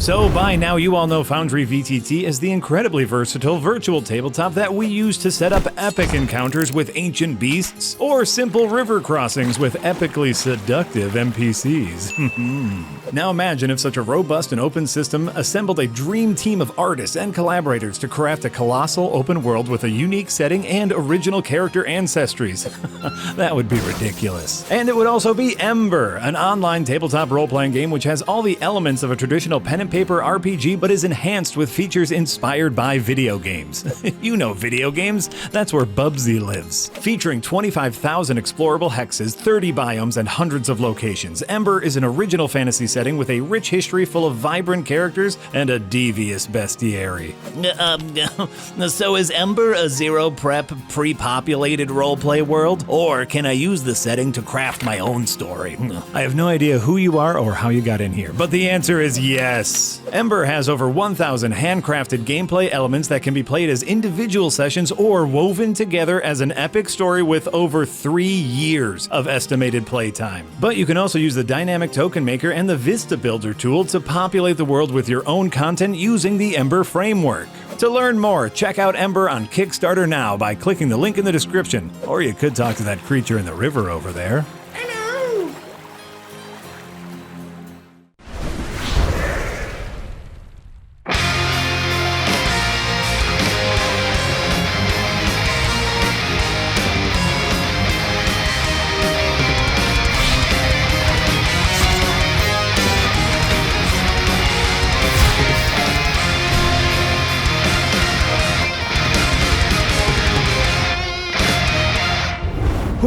So by now you all know Foundry VTT as the incredibly versatile virtual tabletop that we use to set up epic encounters with ancient beasts or simple river crossings with epically seductive NPCs. Now imagine if such a robust and open system assembled a dream team of artists and collaborators to craft a colossal open world with a unique setting and original character ancestries. That would be ridiculous. And it would also be Ember, an online tabletop role-playing game which has all the elements of a traditional pen and paper RPG but is enhanced with features inspired by video games. You know video games, that's where Bubsy lives. Featuring 25,000 explorable hexes, 30 biomes, and hundreds of locations, Ember is an original fantasy setting with a rich history full of vibrant characters and a devious bestiary. So is Ember a zero-prep, pre-populated roleplay world? Or can I use the setting to craft my own story? I have no idea who you are or how you got in here, but the answer is yes. Ember has over 1,000 handcrafted gameplay elements that can be played as individual sessions or woven together as an epic story with over 3 years of estimated playtime. But you can also use the Dynamic Token Maker and the Vista Builder tool to populate the world with your own content using the Ember framework. To learn more, check out Ember on Kickstarter now by clicking the link in the description, or you could talk to that creature in the river over there.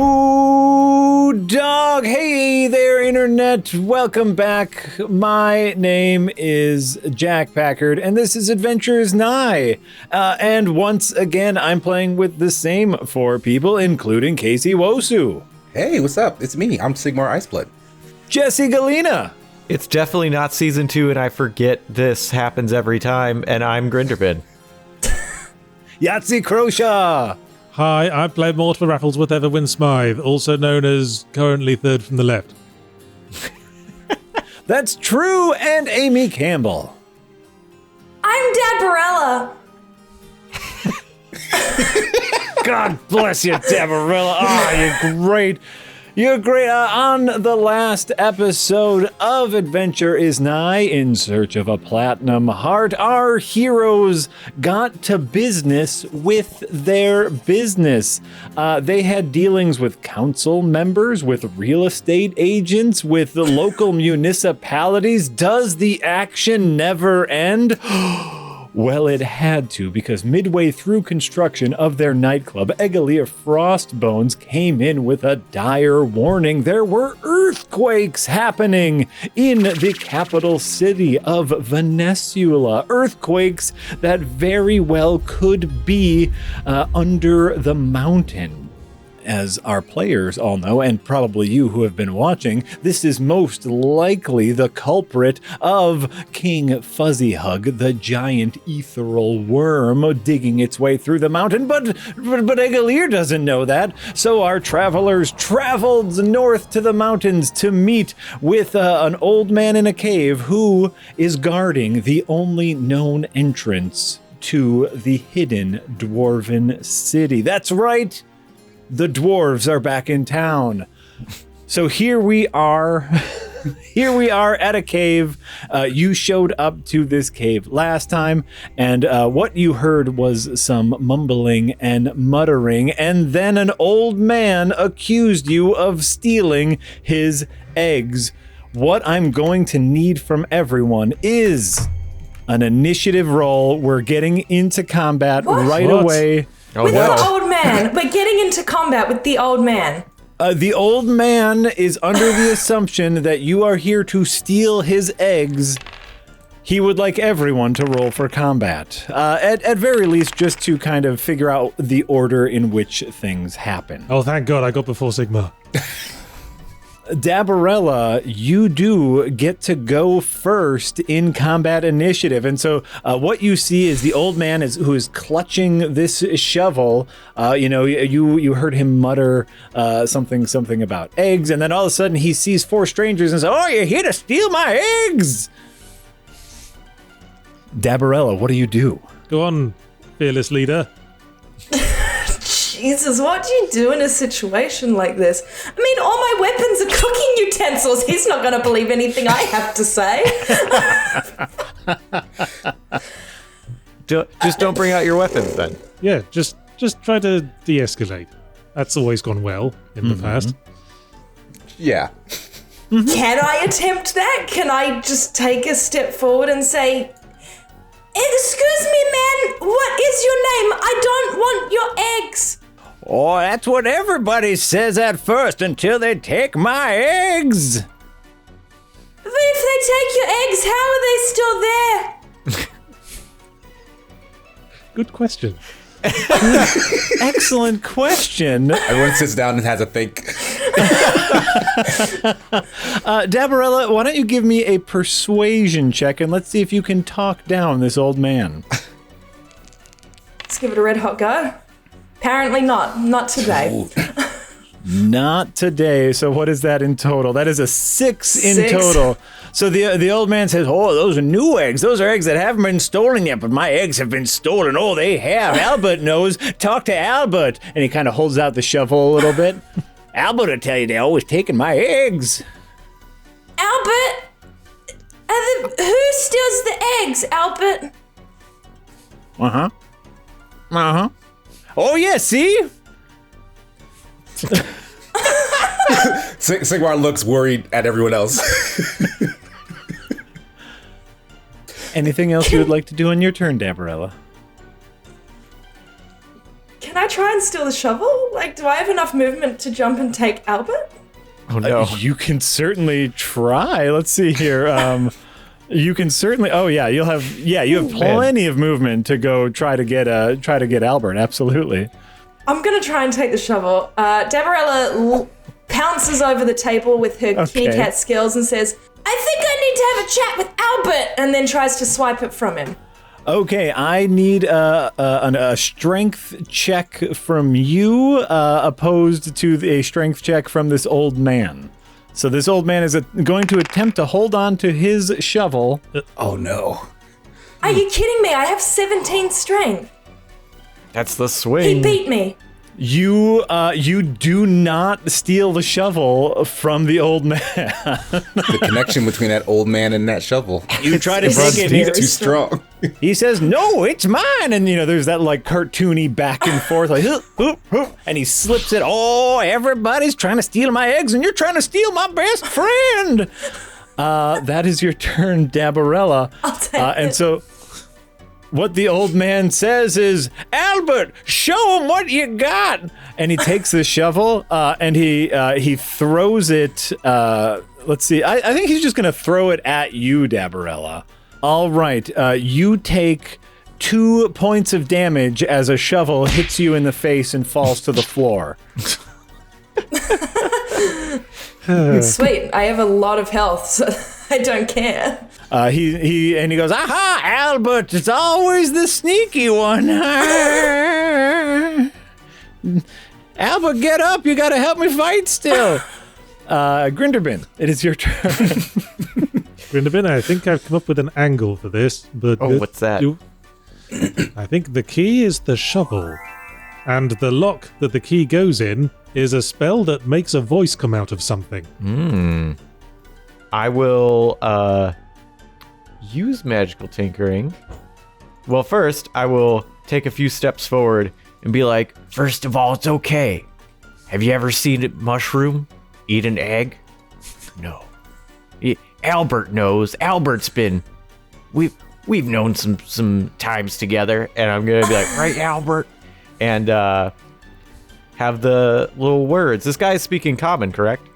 Ooh, dog. Hey there, Internet. Welcome back. My name is Jack Packard, and this is Adventures Nigh. And once again, I'm playing with the same 4 people, including Casey Wosu. Hey, what's up? It's me. I'm Sigmar Iceblood. Jesse Galena. It's definitely not season 2, and I forget this happens every time, and I'm Grinderbin. Yahtzee Croshaw. Hi, I play Mortimer Raffles with Everwin Smythe, also known as currently third from the left. That's true, and Amy Campbell. I'm Dabarella. God bless you, Dabarella. Oh, you're great. You're great. On the last episode of Adventure is Nigh, in search of a platinum heart, our heroes got to business with their business. They had dealings with council members, with real estate agents, with the local municipalities. Does the action never end? Well, it had to, because midway through construction of their nightclub, Egalier Frostbones came in with a dire warning. There were earthquakes happening in the capital city of Venezuela. Earthquakes that very well could be under the mountain. As our players all know, and probably you who have been watching, this is most likely the culprit of King Fuzzyhug, the giant ethereal worm digging its way through the mountain. But Egalier doesn't know that, so our travelers traveled north to the mountains to meet with an old man in a cave who is guarding the only known entrance to the hidden dwarven city. That's right! The dwarves are back in town. So here we are. Here we are at a cave. You showed up to this cave last time, and what you heard was some mumbling and muttering, and then an old man accused you of stealing his eggs. What I'm going to need from everyone is an initiative roll. We're getting into combat right away. With the old man. We're getting into combat with the old man. The old man is under the assumption that you are here to steal his eggs. He would like everyone to roll for combat. At very least, just to kind of figure out the order in which things happen. Oh, thank God I got before Sigma. Dabarella, you do get to go first in combat initiative. And so what you see is the old man who is clutching this shovel. You heard him mutter something about eggs. And then all of a sudden he sees 4 strangers and says, "Oh, you're here to steal my eggs." Dabarella, what do you do? Go on, fearless leader. Jesus, what do you do in a situation like this? I mean, all my weapons are cooking utensils. He's not going to believe anything I have to say. Just don't bring out your weapons then. Yeah, just try to de-escalate. That's always gone well in the past. Yeah. Can I attempt that? Can I just take a step forward and say, "Excuse me, man, what is your name? I don't want your eggs." Oh, that's what everybody says at first until they take my eggs. But if they take your eggs, how are they still there? Good question. Excellent question. Everyone sits down and has a think. Dabarella, why don't you give me a persuasion check and let's see if you can talk down this old man. Let's give it a red hot go. Apparently not. Not today. Not today. So what is that in total? That is a 6 in 6. total. So the old man says, "Oh, those are new eggs. Those are eggs that haven't been stolen yet, but my eggs have been stolen." "Oh, they have. Albert knows. Talk to Albert." And he kind of holds out the shovel a little bit. "Albert will tell you they're always taking my eggs." Albert? Who steals the eggs, Albert? Uh-huh. Uh-huh. "Oh, yeah, see?" Sigmar looks worried at everyone else. Anything else you would like to do on your turn, Dabarella? Can I try and steal the shovel? Like, do I have enough movement to jump and take Albert? Oh no. You can certainly try. Let's see here. You can certainly. Oh yeah, you have plenty of movement to go try to get Albert. Absolutely. I'm gonna try and take the shovel. Dabarella pounces over the table with her kitty cat skills and says, "I think I need to have a chat with Albert," and then tries to swipe it from him. Okay, I need a strength check from you, opposed to a strength check from this old man. So this old man is going to attempt to hold on to his shovel. Oh no. Are you kidding me? I have 17 strength. That's the He swing. beat me. You do not steal the shovel from the old man. The connection between that old man and that shovel. You try to It's take it. very He's too strong. He says, "No, it's mine." And, there's that, like, cartoony back and forth, like, "Hup, hup, hup," and he slips it. "Oh, everybody's trying to steal my eggs, and you're trying to steal my best friend." That is your turn, Dabarella. I'll take And it. so what the old man says is, "Albert, show him what you got." And he takes the shovel, and he throws it. Let's see. I think he's just going to throw it at you, Dabarella. All right. You take 2 points of damage as a shovel hits you in the face and falls to the floor. Sweet. I have a lot of health, so I don't care. He goes, "Aha, Albert, it's always the sneaky one." "Albert, get up, you gotta help me fight still." Grinderbin, it is your turn. Grinderbin, I think I've come up with an angle for this, but... Oh, what's that? I think the key is the shovel, and the lock that the key goes in is a spell that makes a voice come out of something. I will use magical tinkering. Well, first, I will take a few steps forward and be like, "First of all, it's okay. Have you ever seen a mushroom eat an egg? No. Albert knows. Albert's been... We've known some times together." And I'm going to be like, "Right, Albert?" And have the little words. This guy is speaking common, correct?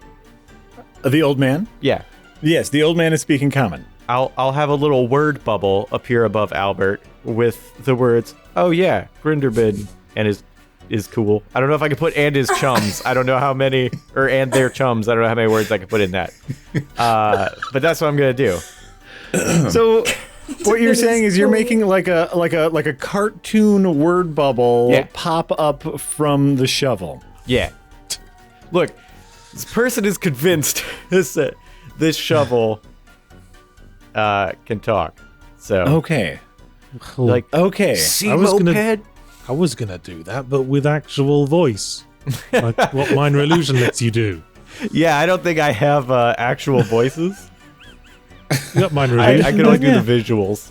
The old man? Yeah. Yes, the old man is speaking common. I'll have a little word bubble appear above Albert with the words, "Oh yeah, Grinderbin," and is cool. I don't know if I can put "and his chums." I don't know how many, or "and their chums." I don't know how many words I can put in that. But that's what I'm gonna do. So what you're saying is you're making like a cartoon word bubble pop up from the shovel. Yeah. Look, this person is convinced this shovel can talk. So Okay. Like, Okay. see I was gonna- Moped? I was gonna do that, but with actual voice, like what Minor Illusion lets you do. Yeah, I don't think I have actual voices. You got Minor I Illusion. can only do Yeah. the visuals.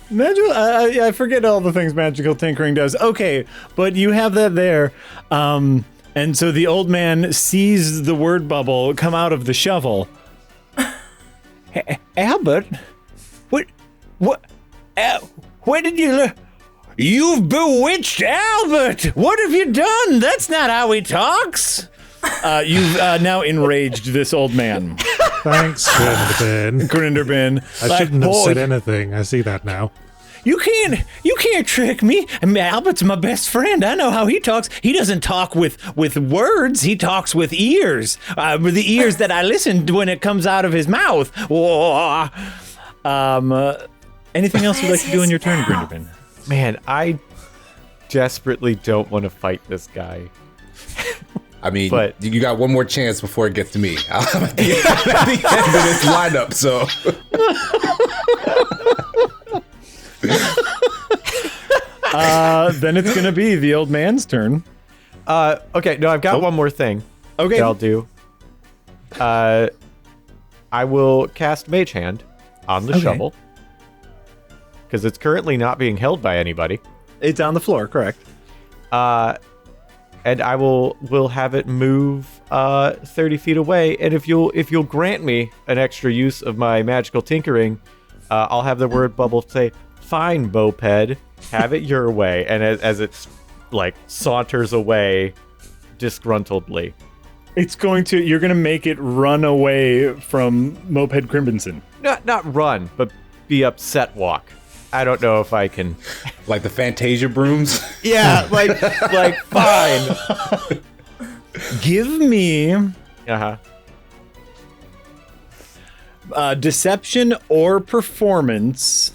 I forget all the things magical tinkering does. Okay, but you have that there. And so the old man sees the word bubble come out of the shovel. Albert, what, where did you learn? You've bewitched Albert! What have you done? That's not how he talks! You've now enraged this old man. Thanks, Grinderbin. Grinderbin. I shouldn't have said anything. I see that now. You can't trick me. I mean, Albert's my best friend. I know how he talks. He doesn't talk with words. He talks with ears. With the ears that I listen to when it comes out of his mouth. Whoa. Anything else you'd like to do on your turn, Grinderbin? Man, I desperately don't want to fight this guy. I mean, But- you got one more chance before it gets to me. I'm at the end of this lineup, so. Then it's gonna be the old man's turn. Okay, no, I've got one more thing Okay. that I'll do. I will cast Mage Hand on the Okay. shovel. Because it's currently not being held by anybody. It's on the floor, correct? And I will have it move 30 feet away. And if you'll grant me an extra use of my magical tinkering, I'll have the word bubble say, "Fine, Moped, have it your way." And as it's like saunters away disgruntledly. You're gonna make it run away from Moped Crimson. Not run, but be upset walk. I don't know if I can. Like the Fantasia brooms. Yeah, like fine. Give me Uh-huh. deception or performance,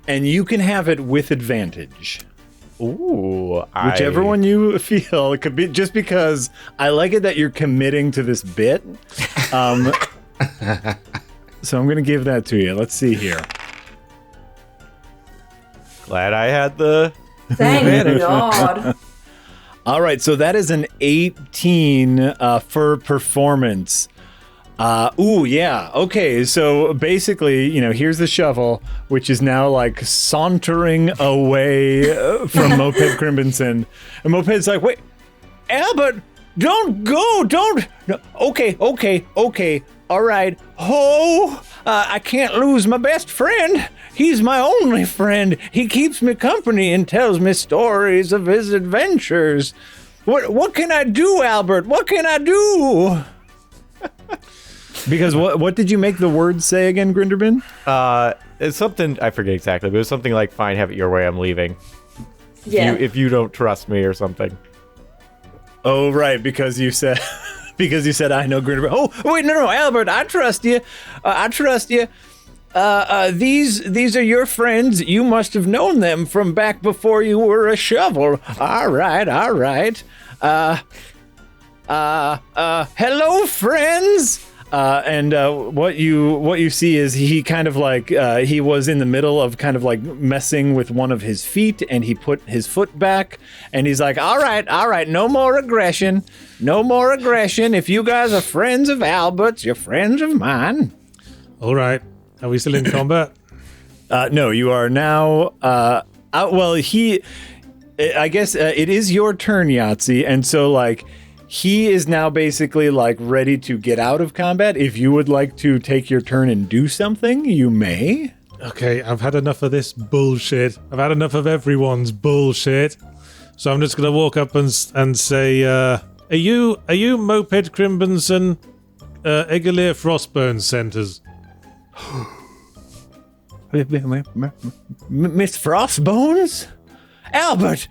and you can have it with advantage. Ooh, Whichever one you feel. It could be just because I like it that you're committing to this bit. So I'm gonna give that to you. Let's see here. Glad I had the. Thank God. All right, so that is an 18 for performance. Ooh, yeah. Okay, so basically, here's the shovel, which is now like sauntering away from Moped Crimson. And Moped's like, wait, Albert, don't go, don't. No, okay. All right. I can't lose my best friend. He's my only friend. He keeps me company and tells me stories of his adventures. What can I do, Albert? What can I do? Because what did you make the words say again, Grinderbin? It's something I forget exactly, but it was something like, "Fine, have it your way. I'm leaving. Yeah. If you don't trust me or something." Oh, right, because you said I know Grinderbin. Oh, wait, no, Albert, I trust you. These are your friends. You must have known them from back before you were a shovel. All right. Hello, friends. And what you see is he kind of like he was in the middle of kind of like messing with one of his feet, and he put his foot back, and he's like, all right, no more aggression. If you guys are friends of Albert's, you're friends of mine. All right. Are we still in combat? No, you are now. I guess it is your turn, Yahtzee, and so like. He is now basically like ready to get out of combat. If you would like to take your turn and do something, you may. Okay, I've had enough of this bullshit. I've had enough of everyone's bullshit. So I'm just gonna walk up and say, are you Moped Crimson, Egalier Frostburn Centers? Miss Frostbones? Albert!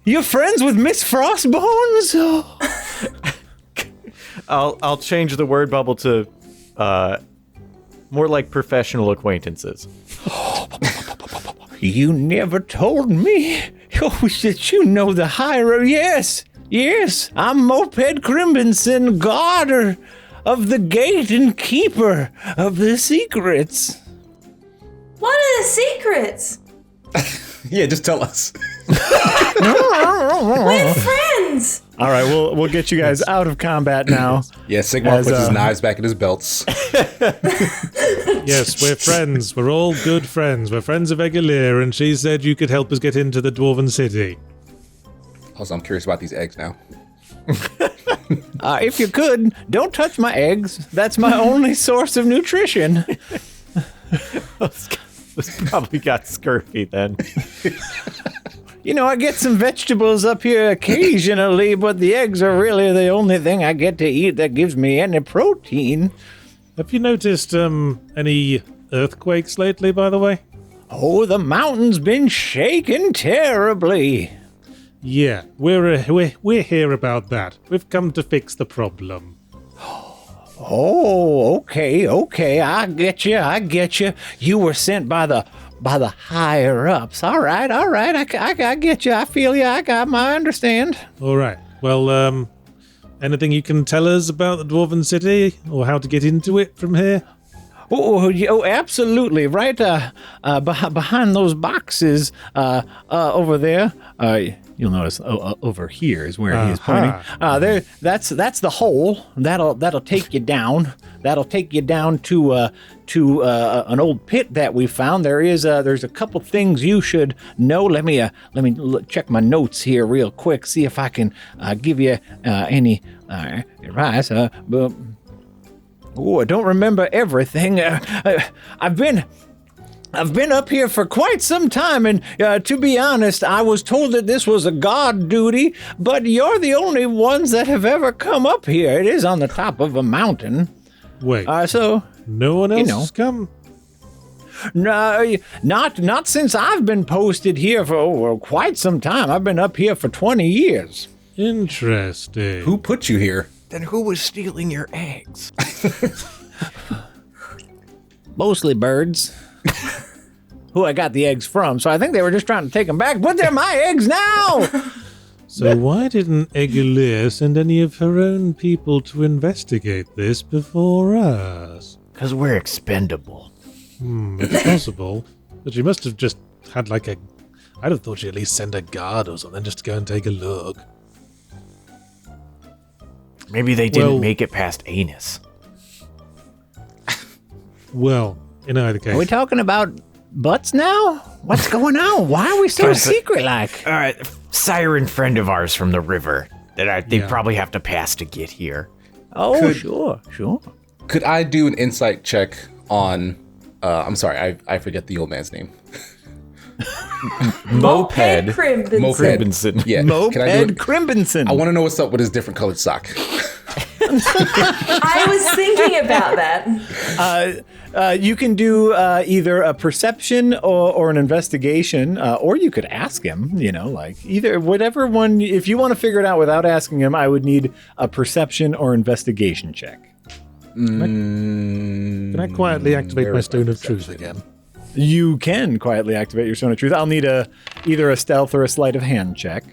You're friends with Miss Frostbones? I'll change the word bubble to more like professional acquaintances. You never told me. Oh, that you know the hierarchy. Yes, I'm Moped Crimson, guarder of the gate and keeper of the secrets. What are the secrets? Yeah, just tell us. We're friends. All right, we'll get you guys out of combat now. Yeah, Sigmar puts his knives back in his belts. Yes, we're friends. We're all good friends. We're friends of Egalir, and she said you could help us get into the Dwarven City. Also, I'm curious about these eggs now. If you could, don't touch my eggs. That's my only source of nutrition. This probably got scurvy then. You know, I get some vegetables up here occasionally, but the eggs are really the only thing I get to eat that gives me any protein. Have you noticed any earthquakes lately, by the way? Oh, the mountain's been shaking terribly. Yeah, we're here about that. We've come to fix the problem. Oh, okay. I get you. You were sent by the higher ups. All right. I get you. I feel you. I understand. All right. Well, anything you can tell us about the Dwarven City or how to get into it from here? Oh, absolutely. Right behind those boxes over there. You'll notice over here is where he is pointing. That's the hole. That'll take you down. That'll take you down to an old pit that we found. There's a couple things you should know. Let me check my notes here real quick. See if I can give you any advice. I don't remember everything. I've been up here for quite some time, and to be honest, I was told that this was a guard duty, but you're the only ones that have ever come up here. It is on the top of a mountain. Wait, So no one else has come? No, not since I've been posted here for quite some time. I've been up here for 20 years. Interesting. Who put you here? Then who was stealing your eggs? Mostly birds. Who I got the eggs from, so I think they were just trying to take them back, but they're my eggs now! So why didn't Egalir send any of her own people to investigate this before us? Because we're expendable. It's possible, but she must have just had I'd have thought she'd at least send a guard or something just to go and take a look. Maybe they didn't make it past anus. Well, in either case. Are we talking about butts now? What's going on? Why are we so secret-like? All right, siren friend of ours from the river that they Yeah. probably have to pass to get here. Oh, sure. Could I do an insight check on... I'm sorry, I forget the old man's name. Moped. Crimson. Crimson. Yeah. Moped Can I do it? Crimson. I want to know what's up with his different colored sock. I was thinking about that. You can do either a perception or an investigation, or you could ask him, either whatever one. If you want to figure it out without asking him, I would need a perception or investigation check. Can I quietly activate my Stone of Truth again? You can quietly activate your Stone of Truth. I'll need either a stealth or a sleight of hand check.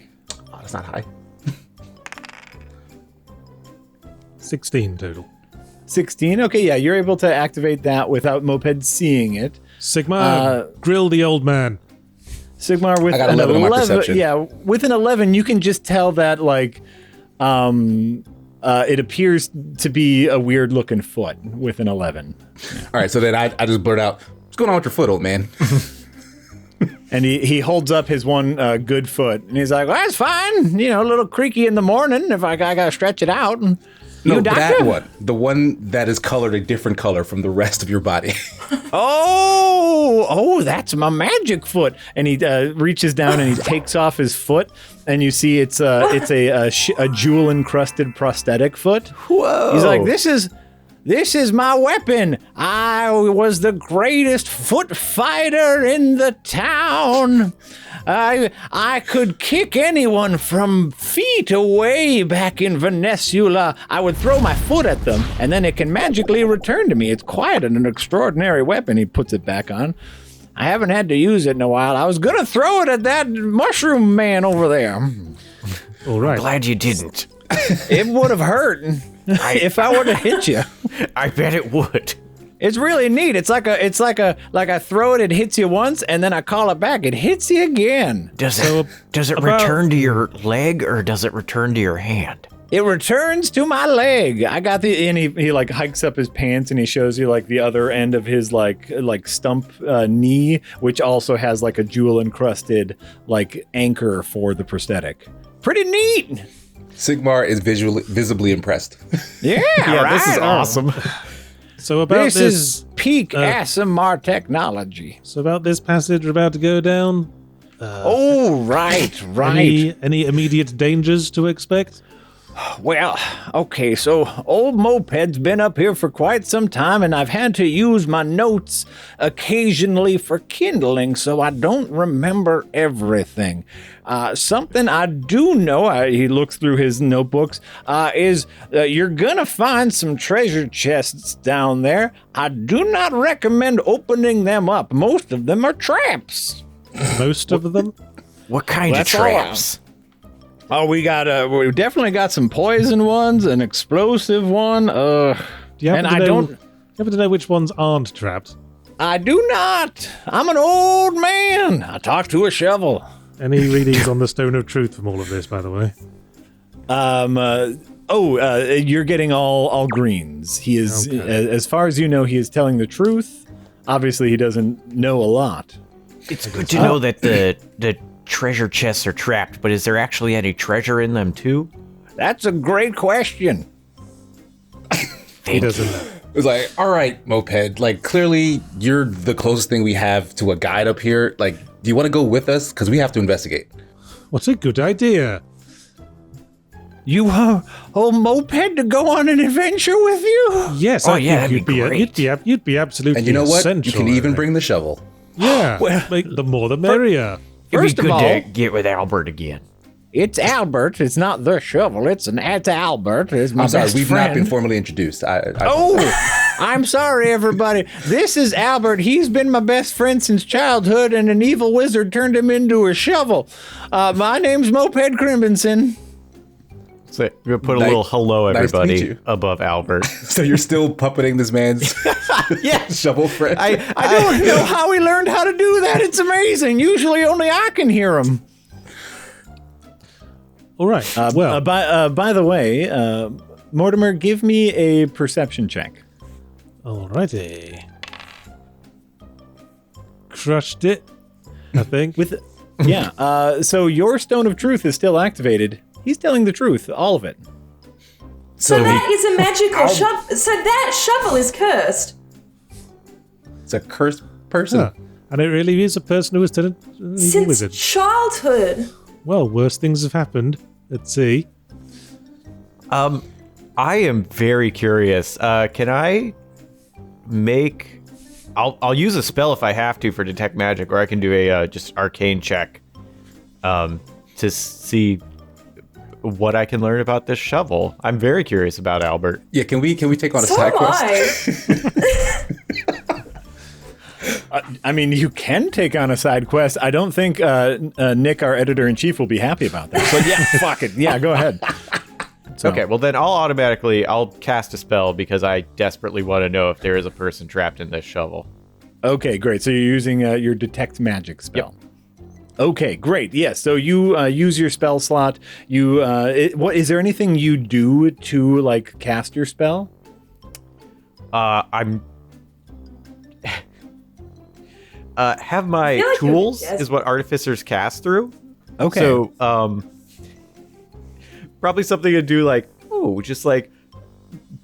Oh, that's not high. 16 total. 16. Okay, yeah, you're able to activate that without Moped seeing it. Sigmar, grill the old man. Sigmar with I got an 11 on my 11. perception. Yeah, with an 11, you can just tell that it appears to be a weird looking foot with an 11. All right, so then I just blurt out, what's going on with your foot, old man? And he holds up his one good foot, and he's like, well, that's fine. A little creaky in the morning if I gotta stretch it out. And you No, doctor? that one. The one that is colored a different color from the rest of your body. Oh, that's my magic foot. And he reaches down and he takes off his foot, and you see it's a jewel encrusted prosthetic foot. Whoa. He's like, this is my weapon. I was the greatest foot fighter in the town. I could kick anyone from feet away back in Venezuela. I would throw my foot at them, and then it can magically return to me. It's quite an extraordinary weapon. He puts it back on. I haven't had to use it in a while. I was going to throw it at that mushroom man over there. All right. Glad you didn't. It would have hurt if I would have hit you. I bet it would. It's really neat. It's like I throw it hits you once, and then I call it back. It hits you again. Does it return to your leg or does it return to your hand? It returns to my leg. I got and he like hikes up his pants and he shows you like the other end of his like stump knee, which also has like a jewel encrusted like anchor for the prosthetic. Pretty neat. Sigmar is visibly impressed. Yeah, right. This is awesome. So about This is peak ASMR technology. So about this passage we're about to go down. Right. Any immediate dangers to expect? Well, okay, so old Moped's been up here for quite some time, and I've had to use my notes occasionally for kindling, so I don't remember everything. Something I do know, he looks through his notebooks, is you're gonna find some treasure chests down there. I do not recommend opening them up. Most of them are traps. Most of them? What kind of That's all. traps? Oh, we definitely got some poison ones, an explosive one. Do you happen to know which ones aren't trapped? I do not. I'm an old man. I talk to a shovel. Any readings on the Stone of Truth from all of this, by the way? You're getting all greens. He is, as far as you know, he is telling the truth. Obviously, he doesn't know a lot. It's good to know that the treasure chests are trapped, but is there actually any treasure in them too? That's a great question. He doesn't know. It's like, all right, Moped, like, clearly you're the closest thing we have to a guide up here. Like, do you want to go with us? Because we have to investigate. What a good idea. You old Moped to go on an adventure with you? Yes, Oh, I yeah, think that'd be great. you'd be absolutely And you know what? You essential, can I even think. bring the shovel. Yeah, Well, the more the merrier. It'd First be of good all, to get with Albert again. it's Albert. It's not the shovel. It's Albert. It's my I'm sorry, best we've friend. not been formally introduced. I'm sorry, everybody. This is Albert. He's been my best friend since childhood, and an evil wizard turned him into a shovel. My name's Moped Crimbenson. So we put a Nice- little hello, nice to meet everybody, you. above Albert. So you're still puppeting this man's shovel friend? I don't know how he learned how to do that. It's amazing. Usually only I can hear him. All right. By the way, Mortimer, give me a perception check. Alrighty. Crushed it, I think. So your Stone of Truth is still activated. He's telling the truth, all of it. So that is a magical shovel. So that shovel is cursed. It's a cursed person. Huh. And it really is a person who is still an evil Since wizard. childhood. Well, worse things have happened. Let's see. I am very curious. Can I make? I'll use a spell if I have to for detect magic, or I can do a just arcane check, to see what I can learn about this shovel. I'm very curious about Albert. Yeah, can we take on a So side am quest? I mean, you can take on a side quest. I don't think Nick, our editor-in-chief, will be happy about that. But yeah, fuck it. Yeah, go ahead. So, Okay, well then I'll cast a spell because I desperately want to know if there is a person trapped in this shovel. Okay, great. So you're using your detect magic spell. Okay, great. Yes. So you use your spell slot. What is there anything you do to like cast your spell? I'm have my feel like tools you're- is what artificers cast through. Okay. So probably something to do like just like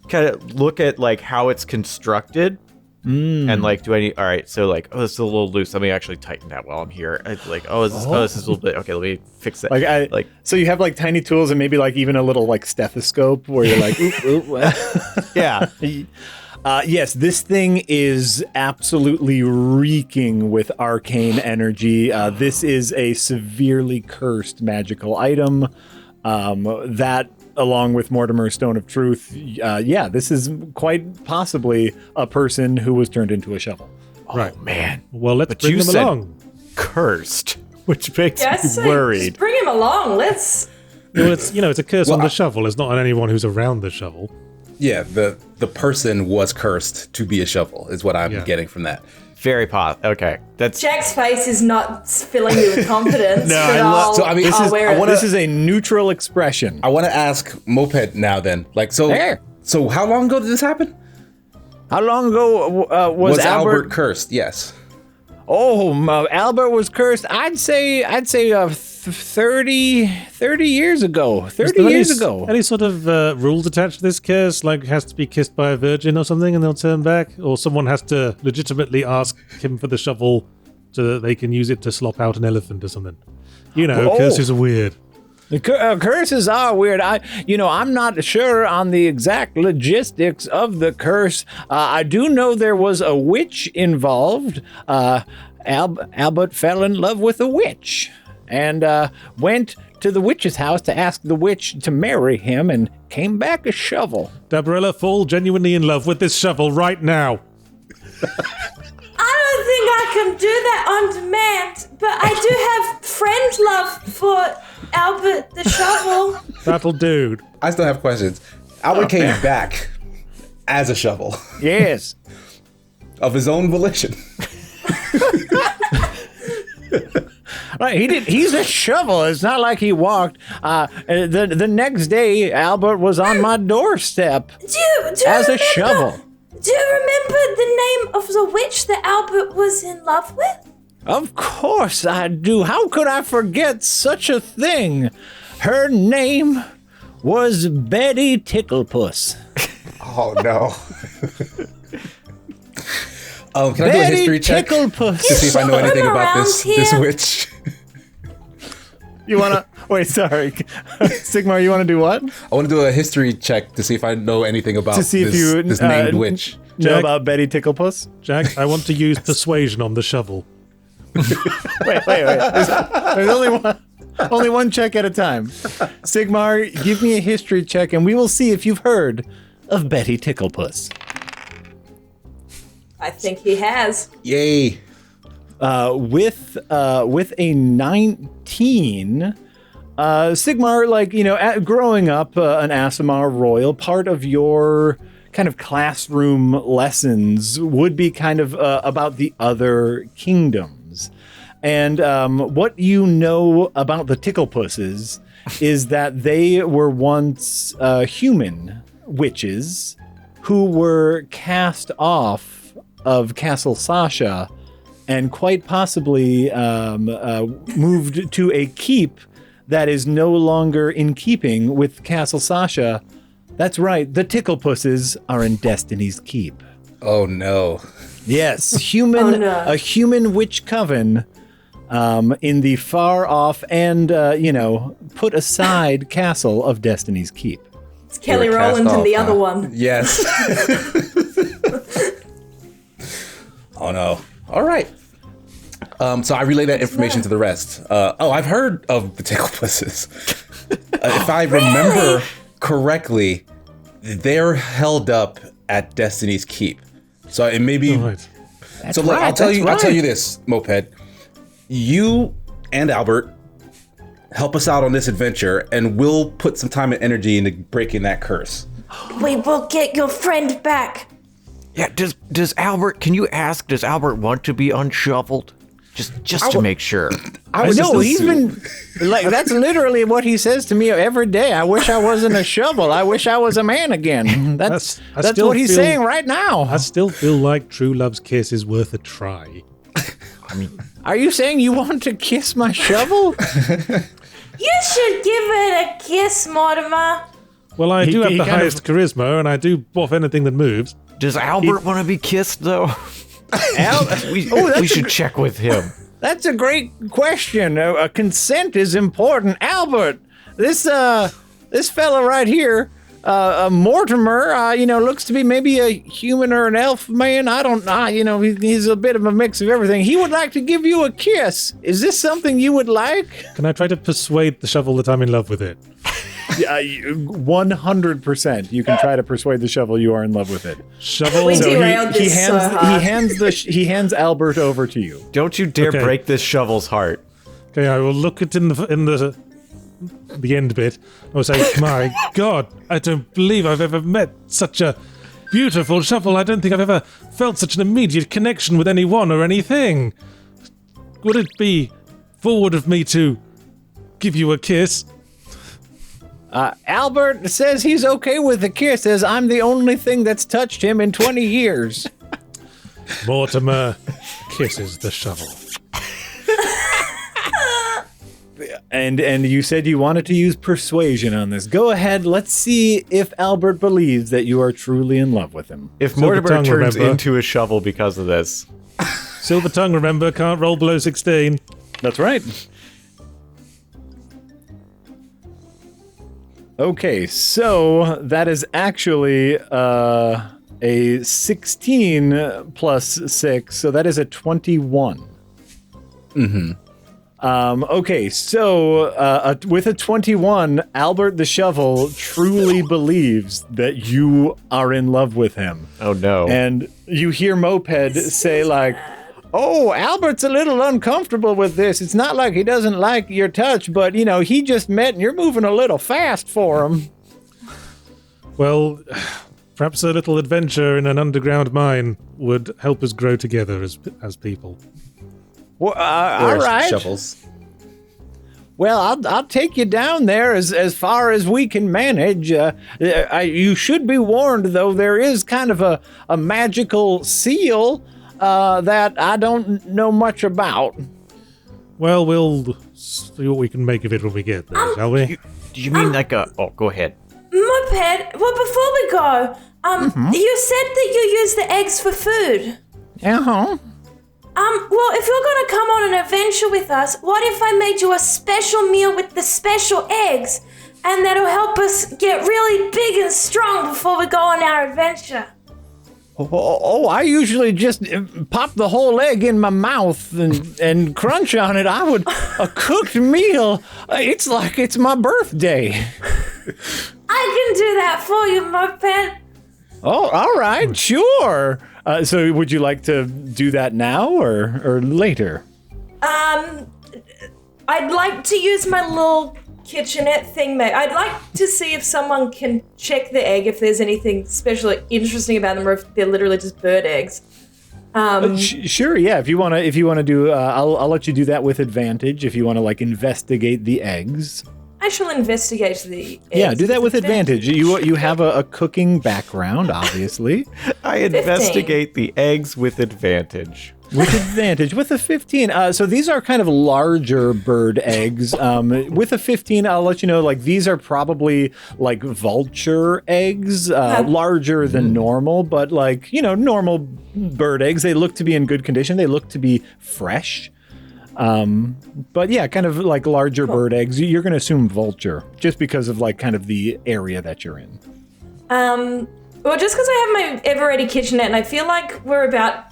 kind of look at like how it's constructed. And like, do any? All right, so like, this is a little loose. Let me actually tighten that while I'm here. It's like, this is a little bit. Okay, let me fix that. So you have like tiny tools and maybe like even a little like stethoscope where you're like, oop, oop. yeah. Yes, this thing is absolutely reeking with arcane energy. This is a severely cursed magical item. That, along with Mortimer's Stone of Truth, this is quite possibly a person who was turned into a shovel. Right. Man. Well, let's But bring you them said along. cursed, which makes Yeah, I me say, worried. just bring him along. Let's. Well, it's a curse on the shovel. It's not on anyone who's around the shovel. Yeah, the person was cursed to be a shovel, is what I'm getting from that. Very okay. That's Jack's face is not filling you with confidence. No, but I love- So, I mean, I'll wear it. This is a neutral expression. I want to ask Moped now then. Like, so There. so how long ago did this happen? How long ago was Albert cursed? Yes. Oh, Albert was cursed. I'd say 30 years ago. 30 years ago. Any sort of rules attached to this curse? Like, has to be kissed by a virgin or something and they'll turn back? Or someone has to legitimately ask him for the shovel so that they can use it to slop out an elephant or something? You know, Oh. curses are weird. The curses are weird. I'm not sure on the exact logistics of the curse. I do know there was a witch involved. Albert fell in love with a witch and went to the witch's house to ask the witch to marry him and came back a shovel. Dabarella, fall genuinely in love with this shovel right now. I don't think I can do that on demand, but I do have friend love for Albert the shovel. That'll do. I still have questions. Albert came back as a shovel Yes. of his own volition. Right, he did. He's a shovel. It's not like he walked. The next day, Albert was on my doorstep Do you as a remember, shovel. Do you remember the name of the witch that Albert was in love with? Of course I do. How could I forget such a thing? Her name was Betty Ticklepuss. Oh no. Can I do a Betty history check to Ticklepuss. see if I know anything Swim about around this here. witch? You wanna wait? Sorry, Sigmar. You wanna do what? I want to do a history check to see if I know anything about To see if you this named witch. know Jack? about Betty Ticklepuss. Jack, I want to use persuasion on the shovel. Wait. There's only one check at a time. Sigmar, give me a history check, and we will see if you've heard of Betty Ticklepuss. I think he has. Yay. With a 19, Sigmar, growing up an Aasimar royal, part of your kind of classroom lessons would be kind of about the other kingdoms. And what you know about the Ticklepusses is that they were once human witches who were cast off of Castle Sasha and quite possibly moved to a keep that is no longer in keeping with Castle Sasha. That's right, the Ticklepusses are in Destiny's Keep. Oh no. Yes, a human witch coven in the far off and, put aside castle of Destiny's Keep. It's Kelly You were cast Rowland and off, the huh? other one. Yes. Oh no. All right. So I relay that information to the rest. I've heard of the Ticklepusses. If I remember correctly, they're held up at Destiny's Keep. So it may be. Right. So look, I'll tell you this, Moped. You and Albert help us out on this adventure, and we'll put some time and energy into breaking that curse. We will get your friend back. Yeah, does Albert, can you ask, does Albert want to be unshoveled? Just to make sure. I was No, just he's been that's literally what he says to me every day. I wish I wasn't a shovel. I wish I was a man again. That's I still what he's feel- saying right now. I still feel like true love's kiss is worth a try. Are you saying you want to kiss my shovel? You should give it a kiss, Mortimer. Well, I do have he the kind of- highest charisma, and I do buff anything that moves. Does Albert want to be kissed, though? We should check with him. That's a great question. Consent is important. Albert, this fella right here, Mortimer, looks to be maybe a human or an elf man. I don't know. He's a bit of a mix of everything. He would like to give you a kiss. Is this something you would like? Can I try to persuade the shovel that I'm in love with it? 100%. You can try to persuade the shovel you are in love with it. Shovel. We So derailed this so hard. he hands Albert over to you. Don't you dare Okay. break this shovel's heart. Okay, I will look it in the the end bit. I was saying, my God, I don't believe I've ever met such a beautiful shovel. I don't think I've ever felt such an immediate connection with anyone or anything. Would it be forward of me to give you a kiss? Albert says he's okay with the kiss, says I'm the only thing that's touched him in 20 years. Mortimer kisses the shovel. And you said you wanted to use persuasion on this. Go ahead, let's see if Albert believes that you are truly in love with him. If Silver Mortimer tongue, turns remember. into a shovel because of this, Silver tongue, remember, can't roll below 16. That's right. Okay, so that is actually a 16 plus 6, so that is a 21. Mm-hmm. Okay, so with a 21, Albert the Shovel truly believes that you are in love with him. oh no. And you hear Moped say like, oh, Albert's a little uncomfortable with this. It's not like he doesn't like your touch, but, you know, he just met and you're moving a little fast for him. Well, perhaps a little adventure in an underground mine would help us grow together as people. Well, Or all right. shovels. Well, I'll take you down there as far as we can manage. You should be warned, though, there is kind of a magical seal that I don't know much about. Well, we'll see what we can make of it when we get there, shall we? Do you mean like a... Oh, go ahead. Moped, well, before we go, you said that you use the eggs for food. Uh-huh. Well, if you're gonna come on an adventure with us, what if I made you a special meal with the special eggs? And that'll help us get really big and strong before we go on our adventure. Oh, I usually just pop the whole egg in my mouth and crunch on it. A cooked meal, it's like it's my birthday. I can do that for you, Moped. Oh, all right, sure. So would you like to do that now or later? I'd like to use my little kitchenette thing, mate. I'd like to see if someone can check the egg, if there's anything especially interesting about them, or if they're literally just bird eggs. Sure, yeah. If you wanna do, I'll let you do that with advantage. If you wanna like investigate the eggs. I shall investigate the eggs. Yeah, do that with advantage. You have a cooking background, obviously. I investigate the eggs with advantage. With advantage, with a 15. So these are kind of larger bird eggs. With a 15, I'll let you know, like, these are probably like vulture eggs, larger than normal, but like, you know, normal bird eggs. They look to be in good condition. They look to be fresh. But yeah, kind of like larger bird eggs. You're going to assume vulture just because of like kind of the area that you're in. Well, just because I have my ever-ready kitchenette and I feel like we're about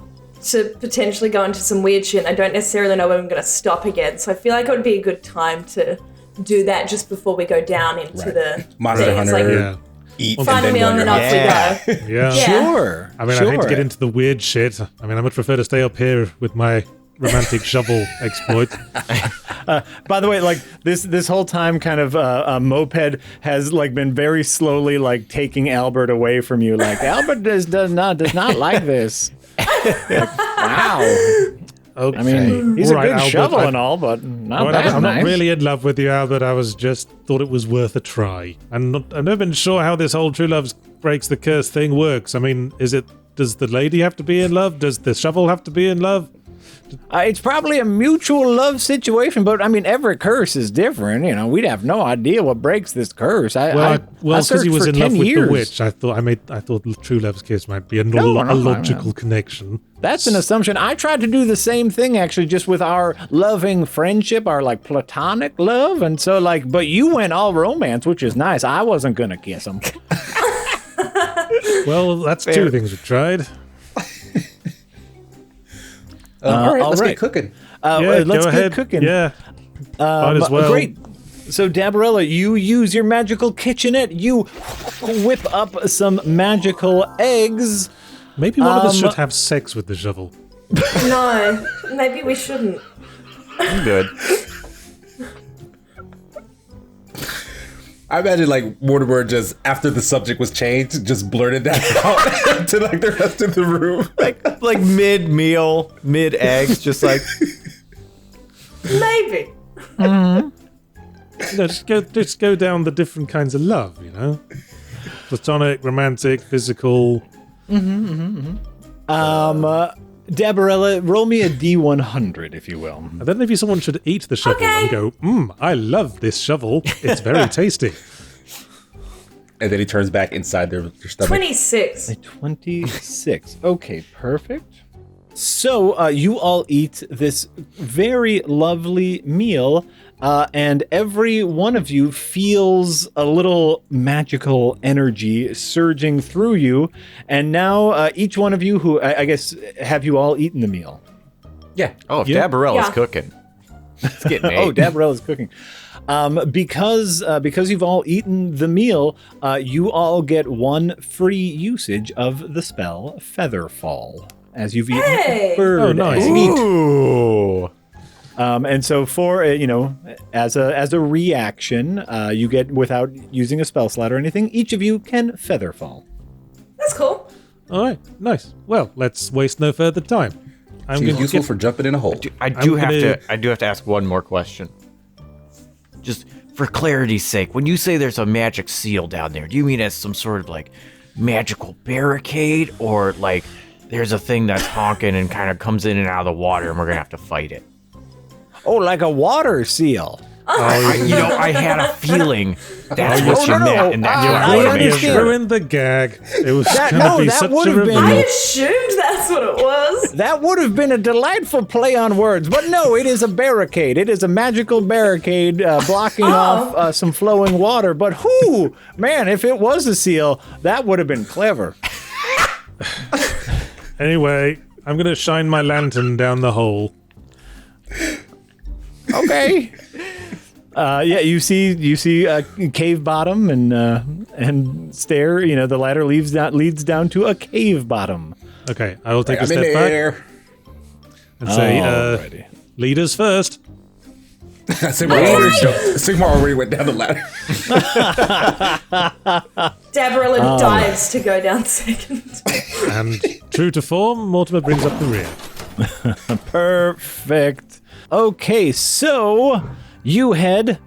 to potentially go into some weird shit, I don't necessarily know when I'm going to stop again. So I feel like it would be a good time to do that just before we go down into the Monster thing. It's Hunter. like, Yeah. Eat find a meal and then off we go. Yeah. Yeah. Sure. I mean, I hate to get into the weird shit. I mean, I much prefer to stay up here with my romantic shovel exploit. By the way, like this whole time, kind of Moped has like been very slowly like taking Albert away from you. Like Albert does not like this. Wow. Okay. I mean, he's All a right, good Albert, shovel I- and all, but not Well, that I'm nice. not really in love with you, Albert. I was just thought it was worth a try. I've never been sure how this whole true love breaks the curse thing works. I mean, does the lady have to be in love? Does the shovel have to be in love? It's probably a mutual love situation, but I mean, every curse is different. You know, we'd have no idea what breaks this curse. I Because he searched was for in 10 love with years. the witch. I thought true love's kiss might be a No, logical connection. That's an assumption. I tried to do the same thing actually, just with our loving friendship, our like platonic love, and so like, but you went all romance, which is nice. I wasn't gonna kiss him. Well, that's two things we tried. all right, all let's right. get cooking. Let's go get ahead. cooking. Yeah. Might as well. Great. So, Dabarella, you use your magical kitchenette. You whip up some magical eggs. Maybe one of us should have sex with the shovel. No, maybe we shouldn't. I'm good. I imagine like Mortimer just after the subject was changed, just blurted that out to like the rest of the room. Like mid-meal, mid-eggs, just like... Maybe. Just go down the different kinds of love, platonic, romantic, physical. Dabarella, roll me a D100, if you will. I don't know if someone should eat the shovel and go, I love this shovel. It's very tasty. And then he turns back inside their stomach. 26. A 26. Okay, perfect. So you all eat this very lovely meal, and every one of you feels a little magical energy surging through you. And now each one of you who, I guess, have you all eaten the meal? Yeah. Oh, if Yeah. Dabarella's Yeah. cooking. It's getting made. Oh, Dabarella's cooking. Because you've all eaten the meal, you all get one free usage of the spell Featherfall, as you've eaten Hey! bird Oh, nice. egg. Ooh. And so for as a reaction, you get, without using a spell slot or anything, each of you can Featherfall. That's cool. All right, nice. Well, let's waste no further time. I'm She's going to useful for jumping in a hole. I do have gonna- to ask one more question. Just for clarity's sake, when you say there's a magic seal down there, do you mean as some sort of like magical barricade, or like there's a thing that's honking and kind of comes in and out of the water and we're gonna have to fight it? Oh, like a water seal. I had a feeling that's what you no, meant, and that's I what I want to make understand. sure. ruined the gag. It was That- going to no, be that such would a have been- I reveal. assumed that's what it was. That would have been a delightful play on words, but no, it is a barricade. It is a magical barricade blocking off some flowing water. But man, if it was a seal, that would have been clever. Anyway, I'm going to shine my lantern down the hole. Okay. You see a cave bottom and stair. The ladder leads down to a cave bottom. Okay, I will take a I'm in step the back air. and say, Alrighty. leaders first. Sigmar already went down the ladder. Dabarella dives to go down second. And true to form, Mortimer brings up the rear. Perfect. Okay, so you head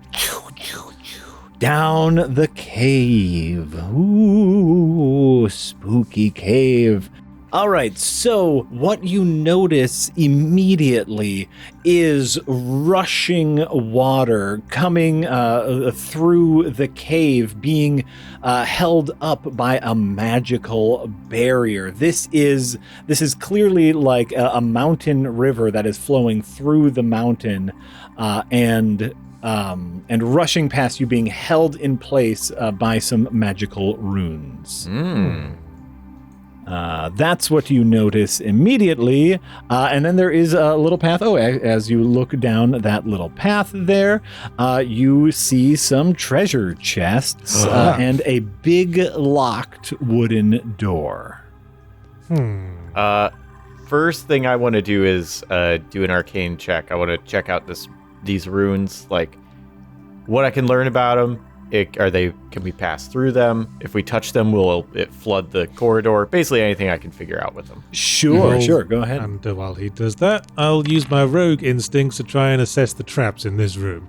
down the cave. Ooh, spooky cave. All right, so what you notice immediately is rushing water coming through the cave, being held up by a magical barrier. This is clearly like a mountain river that is flowing through the mountain, and rushing past you, being held in place by some magical runes. That's what you notice immediately. And then there is a little path. Oh, as you look down that little path there, you see some treasure chests and a big locked wooden door. First thing I want to do is do an arcane check. I want to check out these runes, like what I can learn about them. Can we pass through them? If we touch them, will it flood the corridor? Basically anything I can figure out with them. Sure, go ahead. And while he does that, I'll use my rogue instincts to try and assess the traps in this room.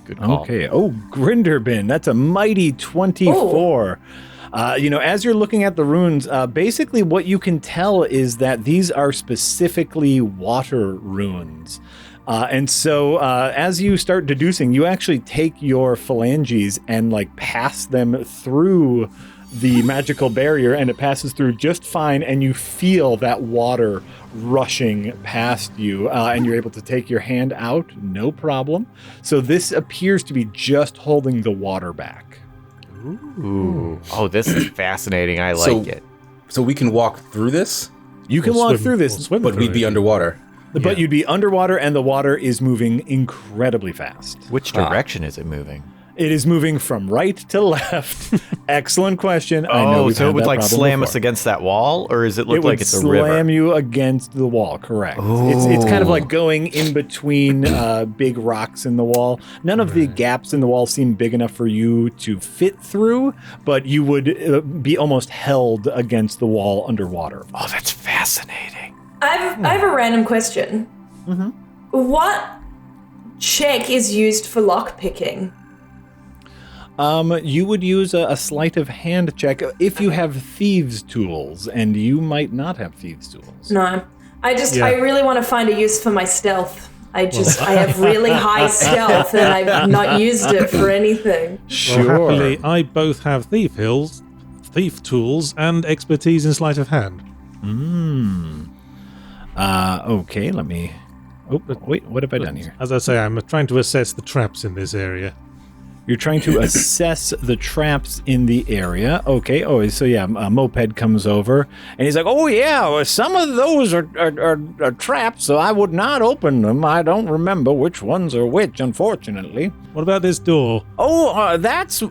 Good call. Okay. Oh, Grinderbin, that's a mighty 24. As you're looking at the runes, basically what you can tell is that these are specifically water runes. And so as you start deducing, you actually take your phalanges and pass them through the magical barrier, and it passes through just fine, and you feel that water rushing past you, and you're able to take your hand out, no problem. So this appears to be just holding the water back. Ooh. Oh, this is fascinating. I like it. So we can walk through this, You can We'll walk swim- through we'll this, swim but through we'd be it. underwater. but you'd be underwater, and the water is moving incredibly fast. Which direction is it moving? It is moving from right to left. Excellent question. I know Oh, we've so had it would that like problem slam us before. against that wall, or is it look It like would it's a river? slam you against the wall, correct. It's kind of like going in between big rocks in the wall. None of the gaps in the wall seem big enough for you to fit through, but you would be almost held against the wall underwater. Oh, that's fascinating. I have a random question. What check is used for lock picking? You would use a sleight of hand check if you have thieves' tools, and you might not have thieves' tools. No. I really want to find a use for my stealth. I have really high stealth and I've not used it for anything. Sure. Well, happily, I both have thief tools, and expertise in sleight of hand. Okay, let me... Oh, wait, what have I done here? As I say, I'm trying to assess the traps in this area. You're trying to assess the traps in the area. Okay. Oh, so yeah, Moped comes over and he's like, "Oh yeah, well, some of those are traps, so I would not open them. I don't remember which ones are which, unfortunately." What about this door? Oh, that's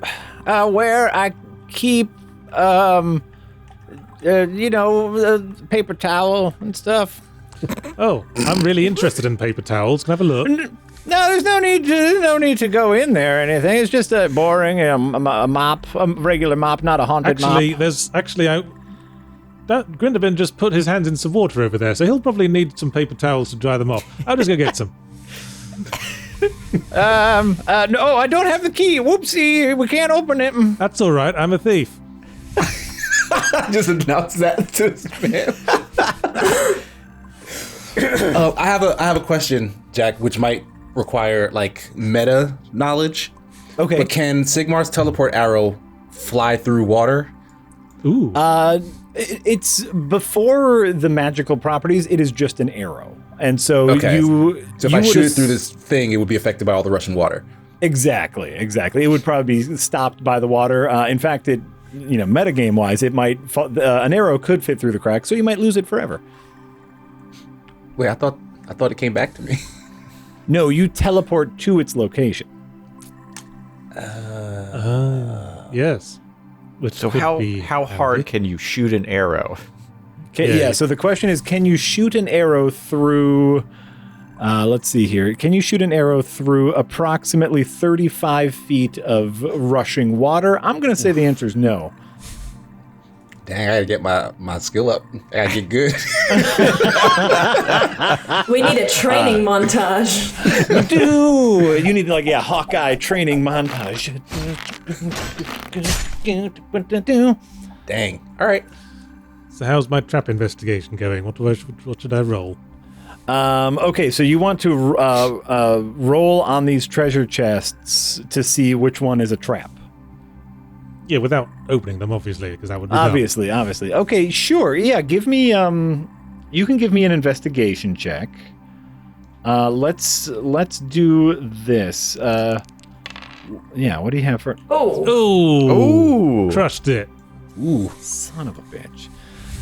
where I keep, paper towel and stuff. Oh, I'm really interested in paper towels. Can I have a look? No, there's no need to go in there or anything. It's just a boring a mop, a regular mop, not a haunted mop. That Grindelwald just put his hands in some water over there, so he'll probably need some paper towels to dry them off. I'll just go get some. No, I don't have the key. Whoopsie, we can't open it. That's all right. I'm a thief. Just announce that to this man. I have a question, Jack, which might require like meta knowledge. Okay. But can Sigmar's teleport arrow fly through water? Ooh. It's before the magical properties. It is just an arrow, and so Okay. So if I shoot it through this thing, it would be affected by all the Russian water. Exactly. It would probably be stopped by the water. In fact, metagame wise, it might an arrow could fit through the crack, so you might lose it forever. Wait, I thought it came back to me. No, you teleport to its location. Yes. Which So could how be hard handy. can you shoot an arrow? Yeah. So the question is, can you shoot an arrow through? Let's see here. Can you shoot an arrow through approximately 35 feet of rushing water? I'm going to say the answer is no. Dang, I gotta get my skill up. I gotta get good. We need a training montage. You need Hawkeye training montage. Dang. All right. So how's my trap investigation going? What should I roll? Okay, so you want to roll on these treasure chests to see which one is a trap. Yeah, without opening them, obviously, because that would be Obviously. Okay, sure. Yeah, give me you can give me an investigation check. Let's do this. Yeah, what do you have for Oh. Ooh. Trust it. Ooh. son of a bitch?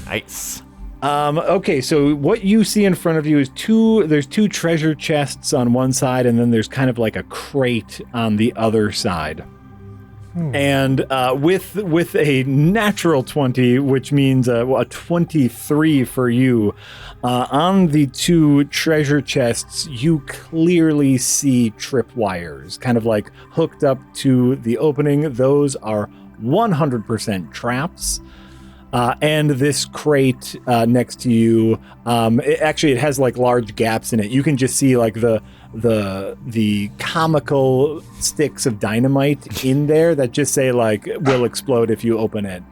Nice. Okay, so what you see in front of you is there's two treasure chests on one side, and then there's kind of like a crate on the other side. And with a natural 20, which means a 23 for you, on the two treasure chests, you clearly see tripwires, kind of like hooked up to the opening. Those are 100% traps. And this crate next to you, it has like large gaps in it. You can just see like the comical sticks of dynamite in there that just say like will explode if you open it.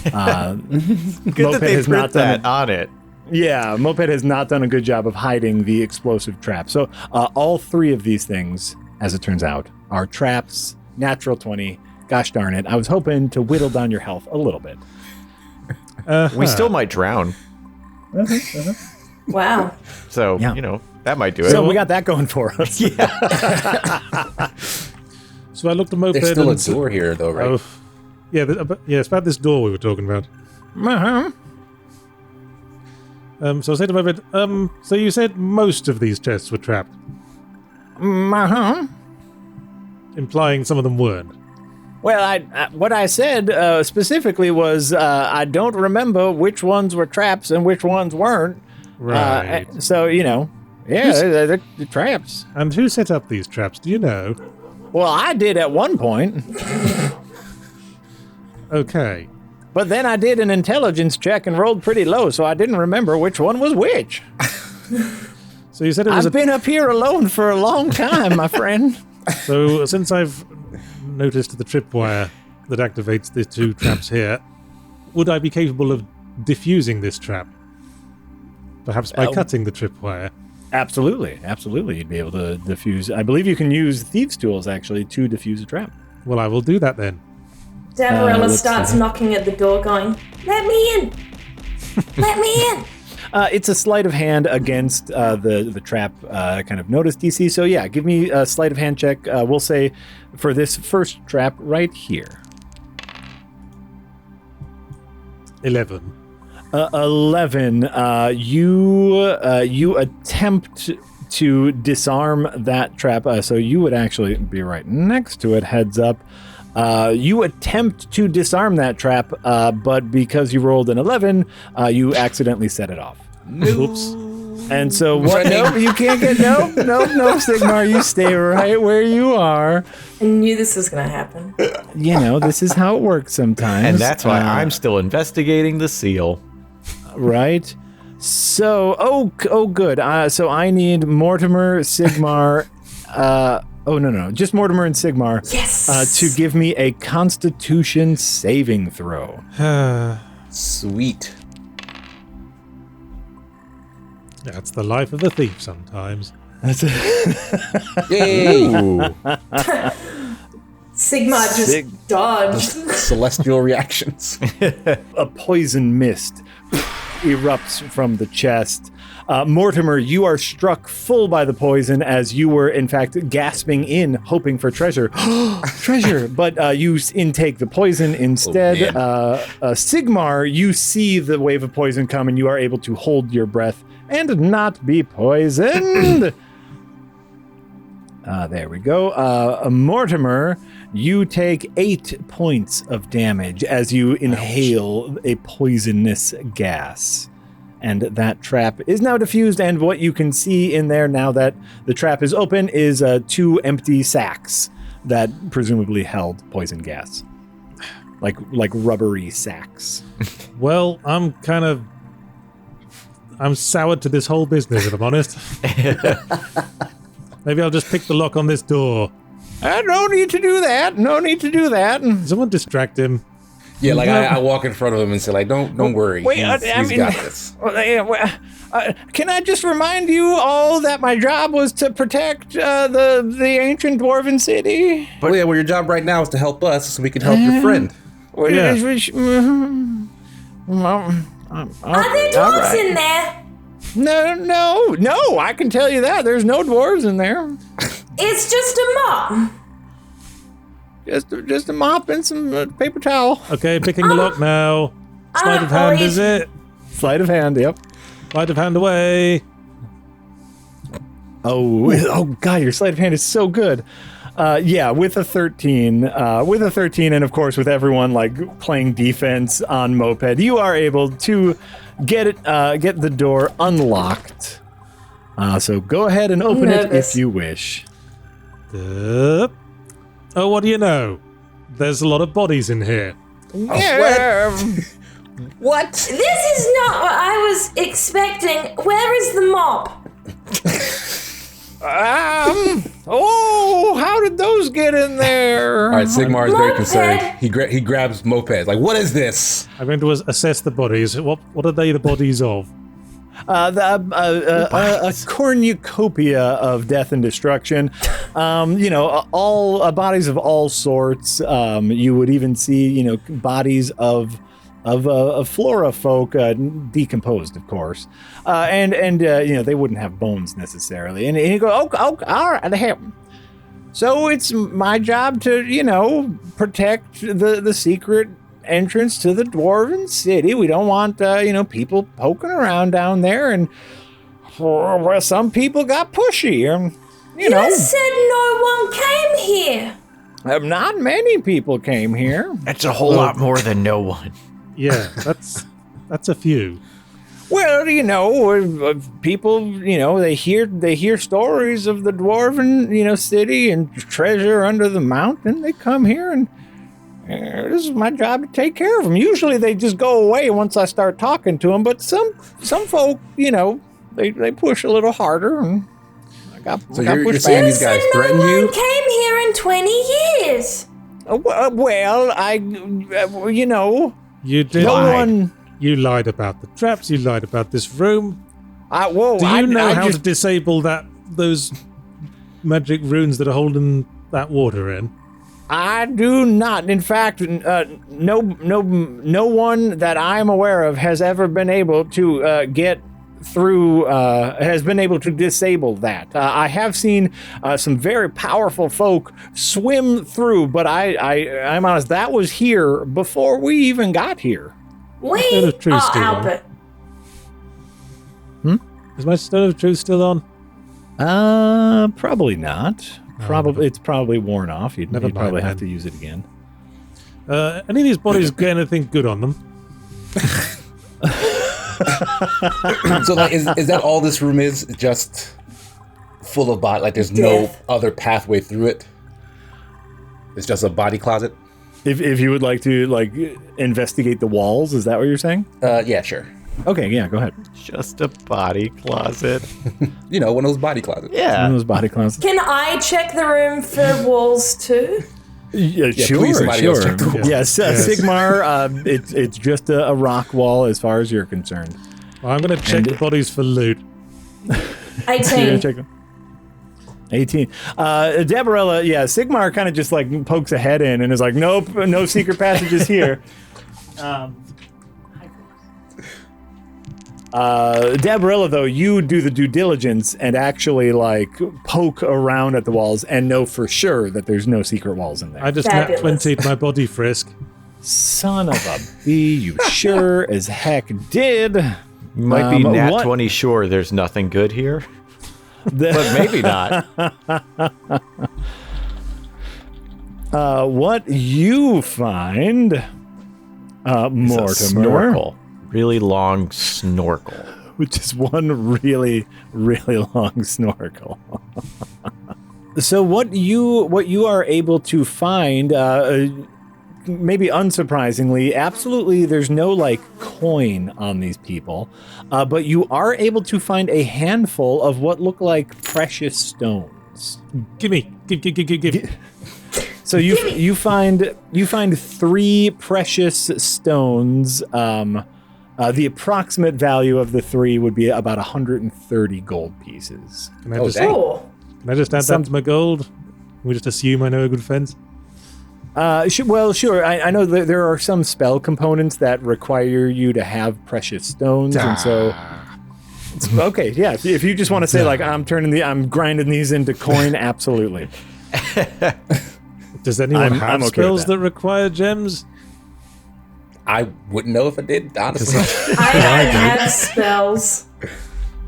Good that they print that on it. Yeah, Moped has not done a good job of hiding the explosive trap. So all three of these things, as it turns out, are traps. Natural 20. Gosh darn it! I was hoping to whittle down your health a little bit. We still might drown. Wow. So, Yeah. that might do it. So we got that going for us. So I looked at Moped. There's still a and door here, though, right? Oh, yeah, it's about this door we were talking about. Uh-huh. So I said to Moped, so you said most of these chests were trapped. Uh-huh. implying some of them weren't. Well, what I said specifically was I don't remember which ones were traps and which ones weren't. Right. So, they're traps. And who set up these traps? Do you know? Well, I did at one point, Okay. but then I did an intelligence check and rolled pretty low, so I didn't remember which one was which. So you said it was I've been up here alone for a long time, my friend. So since I've noticed the tripwire that activates the two traps here, would I be capable of diffusing this trap? Perhaps by cutting the tripwire. Absolutely. You'd be able to diffuse. I believe you can use thieves' tools, actually, to diffuse a trap. Well, I will do that then. Damarella let's starts see. knocking at the door going, "Let me in! Let me in!" It's a sleight of hand against the trap kind of notice DC. So yeah, give me a sleight of hand check. We'll say for this first trap right here. 11. 11. You attempt to disarm that trap. So you would actually be right next to it. Heads up. You attempt to disarm that trap, but because you rolled an 11, you accidentally set it off. Oops. And so what? Nope, you can't get. Nope, Sigmar, you stay right where you are. I knew this was going to happen. This is how it works sometimes. And that's why I'm still investigating the seal. Right. So, oh, good. So I need Mortimer, Sigmar. No, just Mortimer and Sigmar. Yes. To give me a Constitution saving throw. Sweet. That's the life of a thief sometimes. Yay! Sigma just dodged. Celestial reactions. A poison mist erupts from the chest. Mortimer, you are struck full by the poison as you were, in fact, gasping in, hoping for treasure. Treasure! But you intake the poison instead. Sigmar, you see the wave of poison come and you are able to hold your breath and not be poisoned. There we go. Mortimer, you take 8 points of damage as you inhale a poisonous gas. And that trap is now diffused, and what you can see in there now that the trap is open is 2 empty sacks that presumably held poison gas. Like rubbery sacks. Well, I'm soured to this whole business, if I'm honest. Maybe I'll just pick the lock on this door. No need to do that. Someone distract him. Yeah, I walk in front of him and say, don't worry. Wait, he's got this. Can I just remind you all that my job was to protect the ancient dwarven city? Well, your job right now is to help us so we can help your friend. Yeah. Are there dwarves in there? No, I can tell you that. There's no dwarves in there. It's just a mop. Just a mop and some paper towel. Okay, picking the lock now. Sleight of hand, is it? Sleight of hand, yep. Sleight of hand away. Oh God, your sleight of hand is so good. With a 13, and of course with everyone like playing defense on Moped, you are able to get the door unlocked. So go ahead and open it if you wish. Oh, what do you know? There's a lot of bodies in here. What? This is not what I was expecting. Where is the mop? How did those get in there? All right, Sigmar is very Moped. concerned. He grabs Moped. Like, what is this? I'm going to assess the bodies. What are they the bodies of? A cornucopia of death and destruction. All bodies of all sorts. You would even see, bodies of flora folk decomposed, of course, and they wouldn't have bones necessarily. And you go, all right. So it's my job to, protect the secret entrance to the dwarven city. We don't want people poking around down there, and some people got pushy. You said no one came here. Not many people came here. That's a whole lot more than no one. Yeah, that's a few. Well, people, they hear stories of the dwarven, city and treasure under the mountain. They come here, and this is my job to take care of them. Usually, they just go away once I start talking to them. But some folk, they push a little harder, and I got So got you're pushed saying back. these guys No threaten one you? came here in 20 years. Well, You did. no one. You lied about the traps. You lied about this room. Do Do you know how to disable those magic runes that are holding that water in? I do not. In fact, no one that I'm aware of has ever been able to get through. Has been able to disable that. I have seen some very powerful folk swim through, but I'm honest. That was here before we even got here. We Stone of Truth are still on. Albert. Is my Stone of Truth still on? Probably not. It's probably worn off. You'd Never mind, probably have then. to use it again. Any of these bodies get anything good on them? So like, is that all this room is? Just full of body? Like there's no Death. other pathway through it? It's just a body closet? If you would like to investigate the walls, is that what you're saying? Yeah, sure. Okay, yeah, go ahead. Just a body closet. One of those body closets. One of Yeah. those body closets. Can I check the room for walls too? Yeah, please, somebody else check the wall. Yes, Sigmar, it's just a rock wall as far as you're concerned. Well, I'm going to check the bodies for loot. 18. Check them. 18. Deborella, Sigmar kind of just pokes a head in and is like, nope, no secret passages here. Deborella, though, you do the due diligence and actually poke around at the walls and know for sure that there's no secret walls in there. I just Fabulous. nat 20'd my body frisk. Son of a bee, you sure as heck did. You might be nat what- 20 sure there's nothing good here, but maybe not. What you find, Mortimer, Snorkel. Really long snorkel. which is one really, really long snorkel. So what you are able to find, maybe unsurprisingly, absolutely there's no coin on these people, but you are able to find a handful of what look like precious stones. Give. So you find 3 precious stones. The approximate value of the 3 would be about 130 gold pieces. Can I Oh, just dang. Oh, add that to my gold? Can we just assume I know a good fence? Sure. I know that there are some spell components that require you to have precious stones, and so. Okay, yeah. If you just want to say I'm grinding these into coin, absolutely. Does anyone I'm have okay with spells that. that require gems? I wouldn't know if I did, honestly. I don't have spells.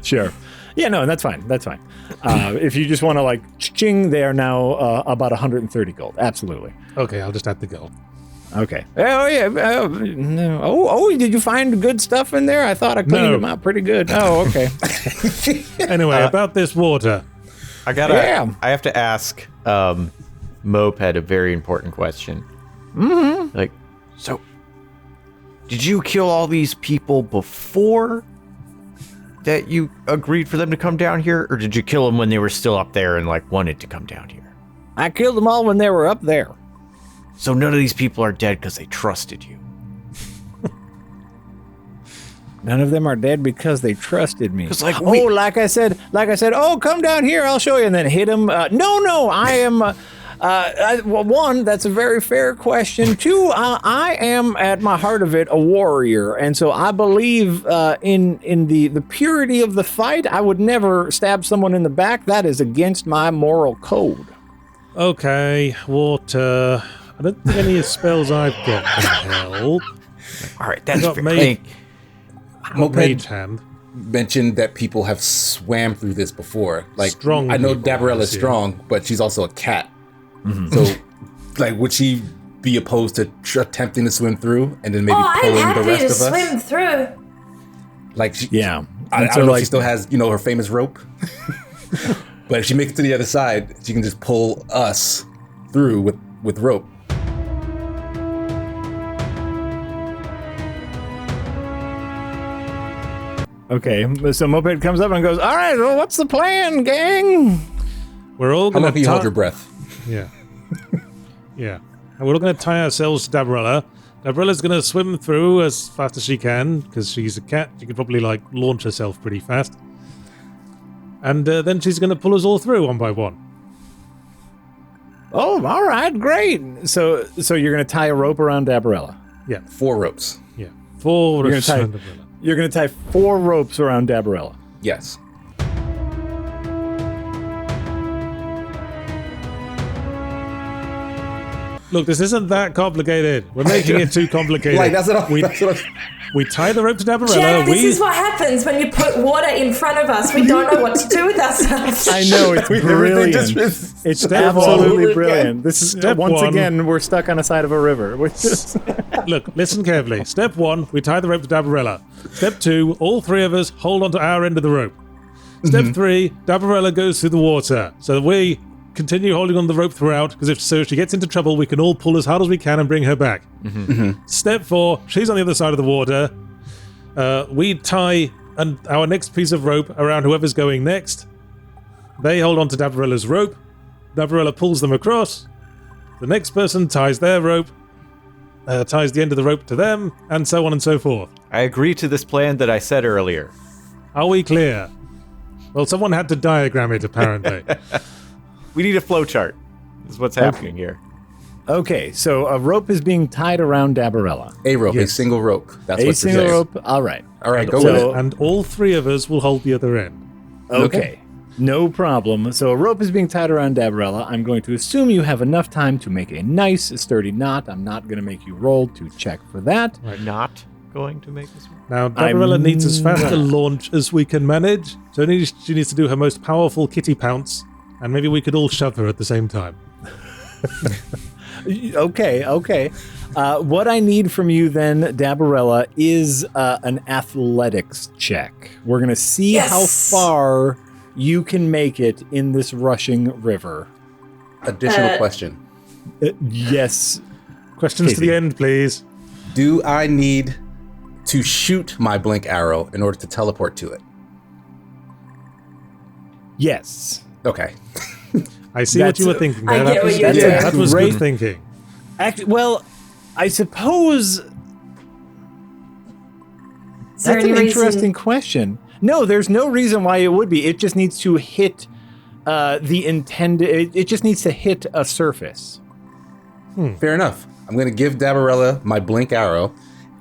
Sure. Yeah, no, that's fine. That's fine. If you just want to ching, they are now about 130 gold. Absolutely. Okay, I'll just add the gold. Okay. Oh yeah. No. Oh, did you find good stuff in there? I thought I cleaned No. them out pretty good. Oh, okay. Anyway, about this water. I have to ask Moped a very important question. Mm-hmm. So did you kill all these people before that you agreed for them to come down here, or did you kill them when they were still up there and wanted to come down here? I killed them all when they were up there. So none of these people are dead because they trusted you. None of them are dead because they trusted me. 'Cause, like I said, oh, come down here, I'll show you, and then hit him. No, I am. Well, one, that's a very fair question. Two, I am at my heart of it a warrior, and so I believe in the purity of the fight. I would never stab someone in the back. That is against my moral code. Okay, water. I don't think any of the spells I've got can help. All right, that's Got fair. made- Moped Mage hand. mentioned that people have swam through this before. Strong I know people, I Dabarella is assume. strong, but she's also a cat. So Like, would she be opposed to attempting to swim through and then maybe I'm pulling the happy rest to of us? swim through. Like, she, Yeah. I And don't so, know if like- she still has, her famous rope. But if she makes it to the other side, she can just pull us through with rope. Okay, so Moped comes up and goes, all right, well, what's the plan, gang? We're all How going long to can you hold your breath? Yeah. Yeah. And we're all going to tie ourselves to Dabarella. Dabarella's going to swim through as fast as she can, because she's a cat. She can probably, launch herself pretty fast. And then she's going to pull us all through one by one. Oh, all right, great. So you're going to tie a rope around Dabarella. Yeah. 4 ropes. Yeah. 4 You're gonna ropes tie- around Dabarella. You're going to tie 4 ropes around Dabarella. Yes. Look, this isn't that complicated. We're making it too complicated. Like, that's what we, that's what we tie the rope to Dabarella. Jack, this is what happens when you put water in front of us. We don't know what to do with ourselves. I know, it's brilliant. It's Step absolutely one. brilliant. This is, Step once one. again, we're stuck on the side of a river. We're just- Look, listen carefully. Step 1, we tie the rope to Dabarella. Step 2, all 3 of us hold onto our end of the rope. Step 3, Dabarella goes through the water. So we continue holding on the rope throughout, because if she gets into trouble, we can all pull as hard as we can and bring her back. Step 4, she's on the other side of the water. We tie our next piece of rope around whoever's going next. They hold on to Dabarella's rope. Dabarella pulls them across. The next person ties their rope, ties the end of the rope to them, and so on and so forth. I agree to this plan that I said earlier. Are we clear? Well, someone had to diagram it, apparently. We need a flowchart. This is what's happening here. okay, so a rope is being tied around Dabarella. A rope, a Yes. single rope. That's A what single you're saying. rope, all right. All right, go So- with it. And all 3 of us will hold the other end. Okay. No problem. So a rope is being tied around Dabarella. I'm going to assume you have enough time to make a nice, sturdy knot. I'm not going to make you roll to check for that. Not going to make this work. Now, Dabarella I'm- needs as fast a launch as we can manage, so she needs to do her most powerful kitty pounce, and maybe we could all shove her at the same time. Okay. What I need from you then, Dabarella, is an athletics check. We're going to see Yes! how far you can make it in this rushing river. Additional question. Yes. Questions to Casey. the end, please. Do I need to shoot my blink arrow in order to teleport to it? Yes. Okay. I see what That's- you were thinking I there. get what you were doing. That was Great. good thinking. Actually, well, I suppose Is there that's any an reason- interesting question. No, there's no reason why it would be. It just needs to hit the intended. It just needs to hit a surface. Fair enough. I'm going to give Dabarella my blink arrow.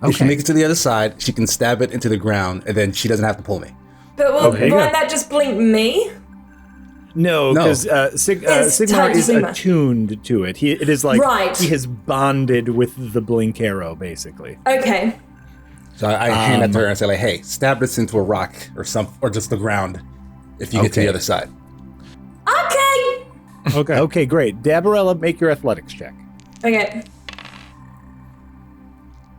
If she Okay. makes it to the other side, she can stab it into the ground, and then she doesn't have to pull me. But there you won't go. that just blink me? No, No. because It's Sigmar tied to is Sigmar. attuned to it. It is like Right. he has bonded with the blink arrow, basically. Okay. So I hand that to her and say, like, "Hey, stab this into a rock or just the ground. If you get to Okay. the other side." Okay. Okay. Okay, great. Dabarella, make your athletics check. Okay.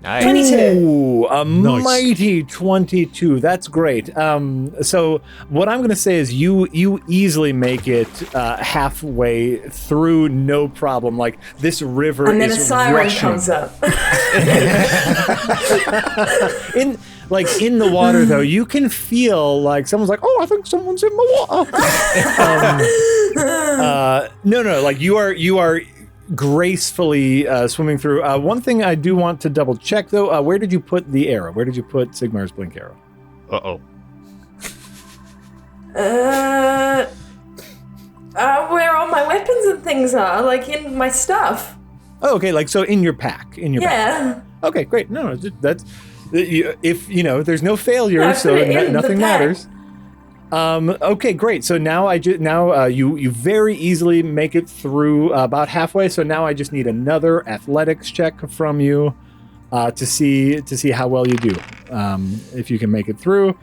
Nice. 22. Ooh, a Nice. mighty 22. That's great. So what I'm going to say is you easily make it halfway through, no problem. Like this river And then a is siren rushing. comes up. In the water though, you can feel like someone's like, "Oh, I think someone's in the water." No, like you are gracefully swimming through. One thing I do want to double check though, where did you put the arrow? Where did you put Sigmar's blink arrow? Uh-oh. Where all my weapons and things are, like in my stuff. Oh, okay, like so in your pack, pack. Yeah. Okay, great. No, that's if there's no failure, I so put it in the nothing pack. matters. Okay, great. So now you very easily make it through about halfway. So now I just need another athletics check from you to see how well you do. If you can make it through.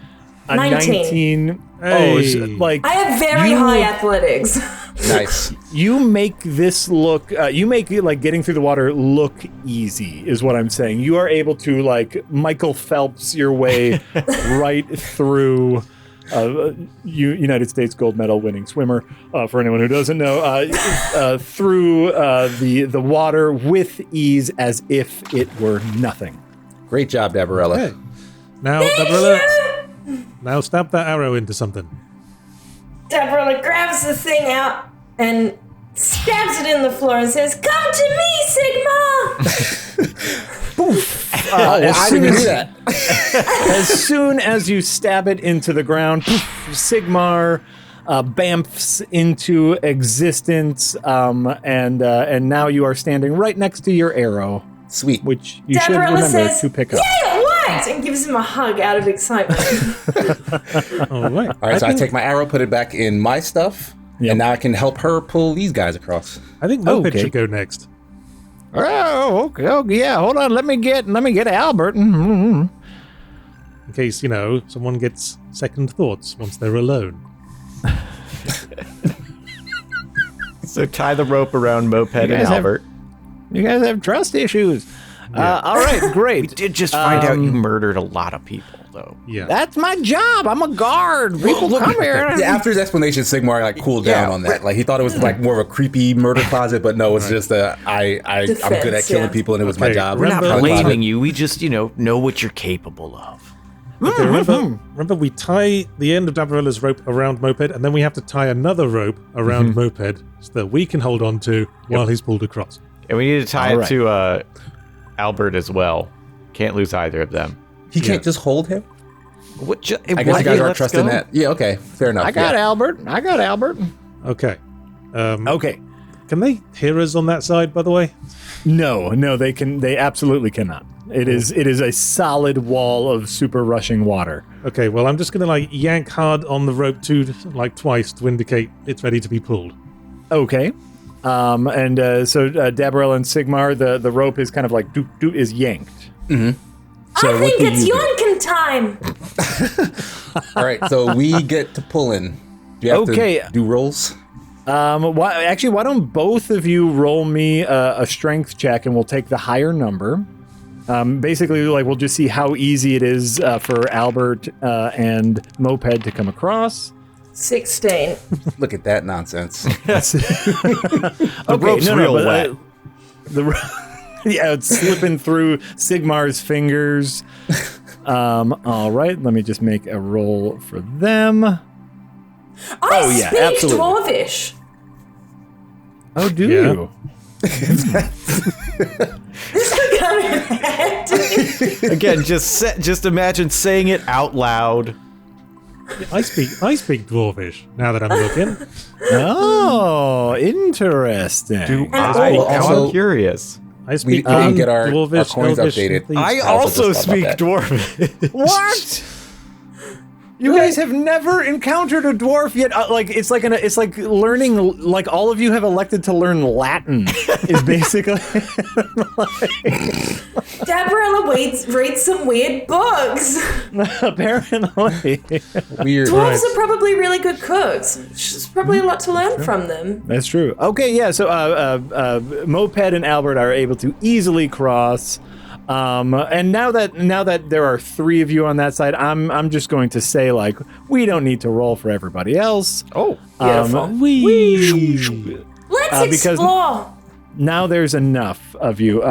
A 19. 19. Hey. Oh, like I have very You- high athletics. Nice. You make this look, you make it like getting through the water look easy, is what I'm saying. You are able to like Michael Phelps your way right through United States gold medal winning swimmer, for anyone who doesn't know, through the water with ease as if it were nothing. Great job, Dabarella. Okay. Now, Dabarella, now stab that arrow into something. Deborah grabs the thing out and stabs it in the floor and says, "Come to me, Sigma!" I didn't do that. As soon as you stab it into the ground, Sigmar bamfs into existence, and now you are standing right next to your arrow, Sweet. which you should Deborah remember says, to pick up. "Yeah, what?" and gives him a hug out of excitement. All right. All right, so I take my arrow, put it back in my stuff, Yep. and now I can help her pull these guys across. I think Moped Okay. should go next. Oh, okay. Oh, yeah. Hold on. Let me get Albert. Mm-hmm. In case, someone gets second thoughts once they're alone. So tie the rope around Moped and guys have- Albert. You guys have trust issues. All right, great. Did just find out you murdered a lot of people, though. Yeah. That's my job. I'm a guard. People come here. Yeah, after his explanation, Sigmar like cooled down on that. Like he thought it was like more of a creepy murder closet, but no, it's just I'm good at Defense, killing yeah. people, and it was my Okay, job. We're not Remember- blaming you. We just, know what you're capable of. Okay, remember we tie the end of Dabarella's rope around Moped, and then we have to tie another rope around Moped so that we can hold on to while he's pulled across. And we need to tie All it to Albert as well. Can't lose either of them. He can't just hold him. What? I guess you guys aren't trusting that. Yeah, okay, fair enough. I got yeah. Albert. Okay. Okay. Can they hear us on that side, by the way? No, they can. They absolutely cannot. It is a solid wall of super rushing water. Okay, well, I'm just going to yank hard on the rope twice to indicate it's ready to be pulled. Okay. And so Dabarella and Sigmar, the rope is kind of like is yanked. Mm-hmm. So I what think do it's you do? yonkin time. All right, so we get to pull in. Do you have Okay. to do rolls? Why don't both of you roll me a strength check, and we'll take the higher number. Basically, we'll just see how easy it is for Albert and Moped to come across. 16. Look at that nonsense. The rope's real wet. Yeah, it's slipping through Sigmar's fingers. All right, let me just make a roll for them. I yeah, speak absolutely. Dwarvish. Oh, do Yeah. you? This could come in handy. Again, just imagine saying it out loud. I speak Dwarvish, now that I'm looking. Oh, interesting. also- I'm curious. I speak we didn't get our Dwarvish, coins Elvish, updated. and Thieves. I also also just thought speak about Dwarvish. What? You guys have never encountered a dwarf yet? It's like learning. Like all of you have elected to learn Latin. Is basically. Dabarella reads some weird books. Apparently. Weird. Dwarves are probably really good cooks. There's probably a lot to learn from them. That's true. Okay, yeah. So Moped and Albert are able to easily cross. And now that there are three of you on that side, I'm just going to say we don't need to roll for everybody else. Oh, Beautiful. Let's because- explore. Now there's enough of you.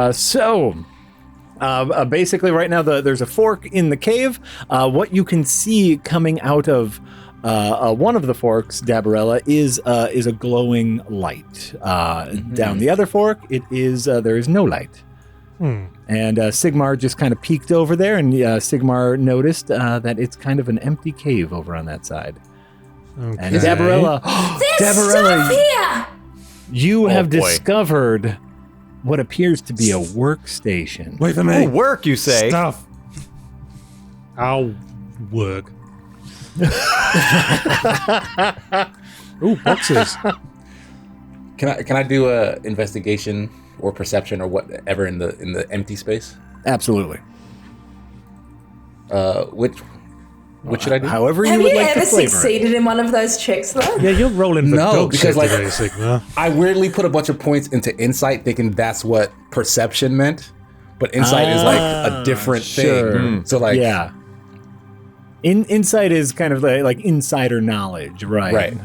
Basically, right now there's a fork in the cave. What you can see coming out of one of the forks, Dabarella, is a glowing light. Down the other fork, there is no light. And Sigmar just kind of peeked over there, and Sigmar noticed that it's kind of an empty cave over on that side. Okay. And Dabarella, There's stuff here. you have boy. discovered what appears to be a workstation. Wait for oh, me. work, you say? Stuff. I'll work. Ooh, boxes. Can I do a investigation or perception or whatever in the empty space? Absolutely. Which What should I do? However Have you would you like ever to flavor succeeded in one of those checks, though? Yeah, you're rolling for No, dog because, shit like- today, Sigma. I weirdly put a bunch of points into insight, thinking that's what perception meant, but insight is like a different sure. thing. So like, yeah. Insight is kind of like insider knowledge, right? Right.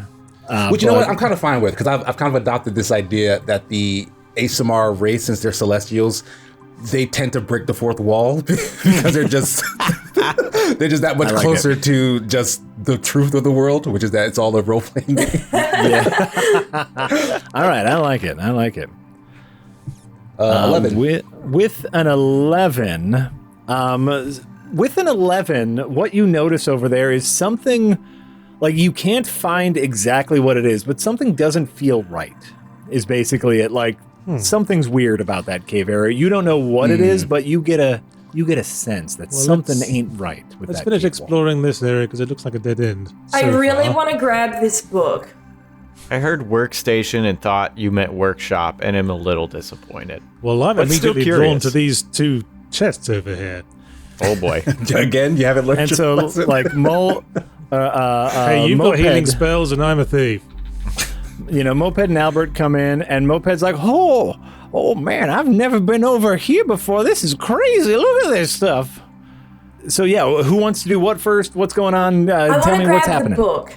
Which you know what I'm kind of fine with, because I've kind of adopted this idea that the ASMR race, since they're Celestials, they tend to break the fourth wall because they're just that much like closer to just the truth of the world, which is that it's all a role playing game. All right, I like it. 11. With an 11, what you notice over there is something like you can't find exactly what it is, but something doesn't feel right. Is basically it. Like something's weird about that cave area. You don't know what it is, but you get a sense that something ain't right with Let's that finish cave exploring this area because it looks like a dead end. I so really far. want to grab this book. I heard workstation and thought you meant workshop, and am a little disappointed. Well, I'm But still immediately drawn curious. to these two chests over here. Oh boy. Again, you haven't learned And your so, lesson? like, Hey, you've got healing Moped, spells and I'm a thief. Moped and Albert come in, and Moped's like, oh man, I've never been over here before. This is crazy. Look at this stuff. So yeah, who wants to do what first? What's going on? I want Tell to me grab what's the happening. book.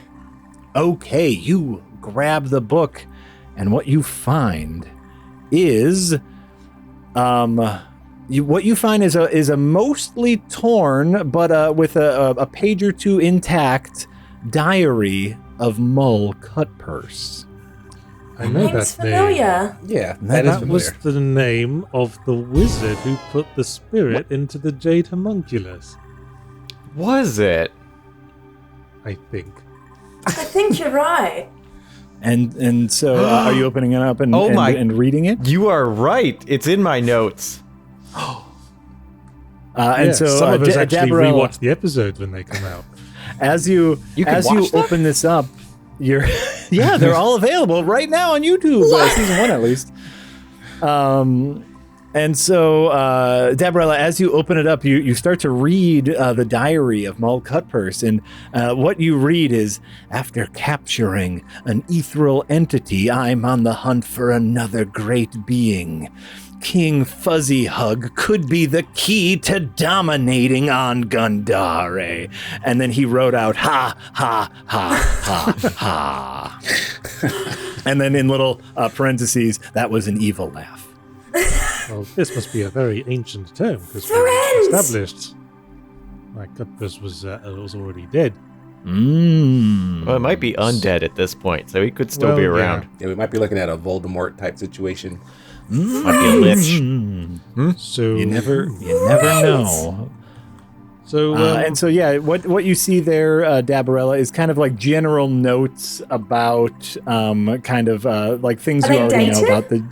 Okay, you grab the book, and what you find is, what you find is a mostly torn, but with a page or two intact diary of Mull Cutpurse. I know Name's that name. familiar. Yeah, that is That was familiar. the name of the wizard who put the spirit into the jade homunculus, Was it? I think. I think you're right. And so, are you opening it up and, Oh my- and reading it? You are right. It's in my notes. And so, some of us actually Dabarella, rewatch the episodes when they come out. as you can watch them? open this up, you're they're all available right now on YouTube, season 1 at least. And so, Dabarella, as you open it up, you start to read the diary of Mull Cutpurse, and what you read is, after capturing an ethereal entity, I'm on the hunt for another great being. King Fuzzy Hug could be the key to dominating on Gundare. And then he wrote out, ha, ha, ha, ha, ha. And then in little parentheses, that was an evil laugh. Well, this must be a very ancient term because Friends! established. My Cutpurse was already dead. Well, it might be undead at this point, so he could still be Well, yeah. around. Yeah, we might be looking at a Voldemort type situation. Might be a lich. So You never know. So And so, yeah, what you see there, Dabarella, is kind of like general notes about kind of like things Are you they already know dated? about the.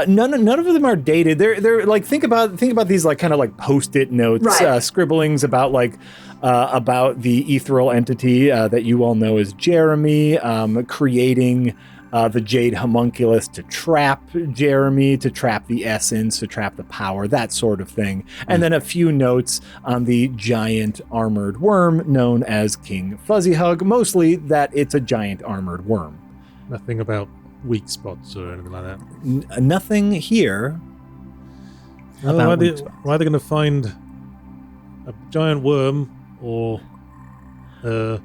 None of them are dated. They're like think about these like kind of like post-it notes, Right. scribblings about like about the ethereal entity that you all know as Jeremy, creating the jade homunculus to trap Jeremy, to trap the essence, to trap the power, that sort of thing. And then a few notes on the giant armored worm known as King Fuzzy Hug, mostly that it's a giant armored worm. nothing about weak spots or anything like that. Nothing here. Well, About why weak are spots. they going to find a giant worm or a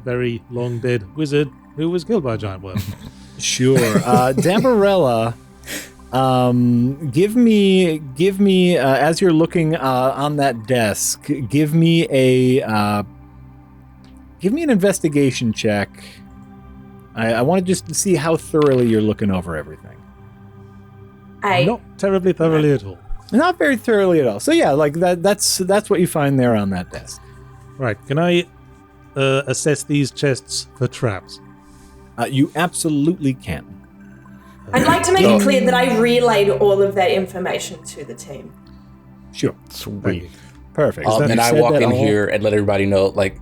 very long dead wizard who was killed by a giant worm? Sure. Dabarella, give me as you're looking on that desk, give me an investigation check. I want to just see how thoroughly you're looking over everything. Not terribly thoroughly at all. Not very thoroughly at all. So yeah, like that's what you find there on that desk. Right, can I assess these chests for traps? You absolutely can. I'd like to make it clear that I relayed all of that information to the team. Sure. Sweet. Perfect. And You I said walk that in all- here and let everybody know, like,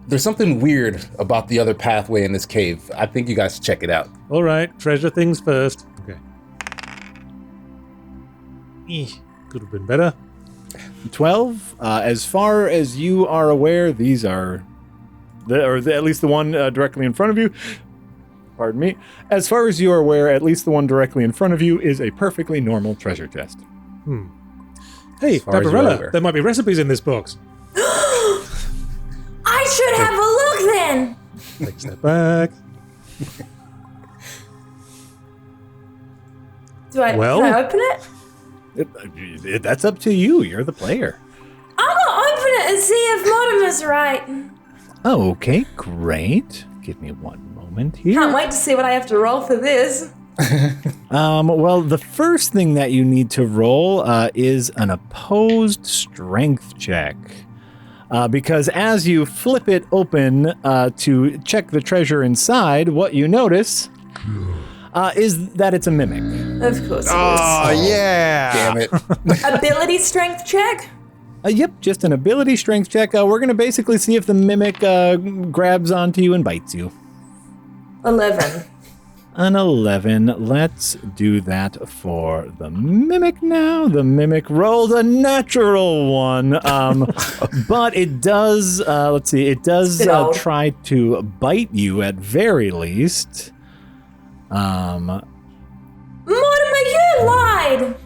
there's something weird about the other pathway in this cave. I think you guys should check it out. All right, treasure things first. Okay. Could have been better. 12. As far as you are aware, these are, at least the one directly in front of you. Pardon me. As far as you are aware, at least the one directly in front of you is a perfectly normal treasure chest. Hey, far as you're Barbarella, aware. there might be recipes in this box. I should have a look then. Take a step back. Can I open it? That's up to you. You're the player. I'm gonna open it and see if Mortimer's right. Okay, great. Give me one moment here. Can't wait to see what I have to roll for this. Well, the first thing that you need to roll is an opposed strength check. Because as you flip it open to check the treasure inside, what you notice is that it's a mimic. Of course it Oh, yeah. Damn it. is. Ability strength check? Yep, just an ability strength check. We're going to basically see if the mimic grabs onto you and bites you. 11. An 11. Let's do that for the mimic now. The mimic rolled a natural one. But it does, let's see, it does try to bite you at very least. Mortimer, you lied!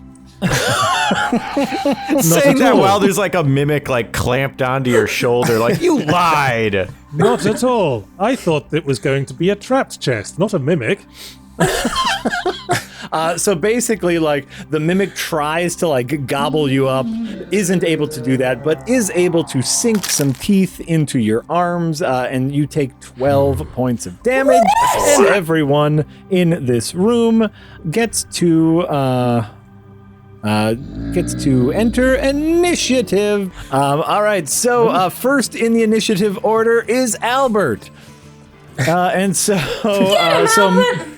Saying that while there's like a mimic like clamped onto your shoulder, like, you lied. Not at all. I thought it was going to be a trapped chest, not a mimic. So basically, like, the mimic tries to, like, gobble you up, isn't able to do that, but is able to sink some teeth into your arms, and you take 12 points of damage, and everyone in this room gets to enter initiative. All right, so first in the initiative order is Albert. And so,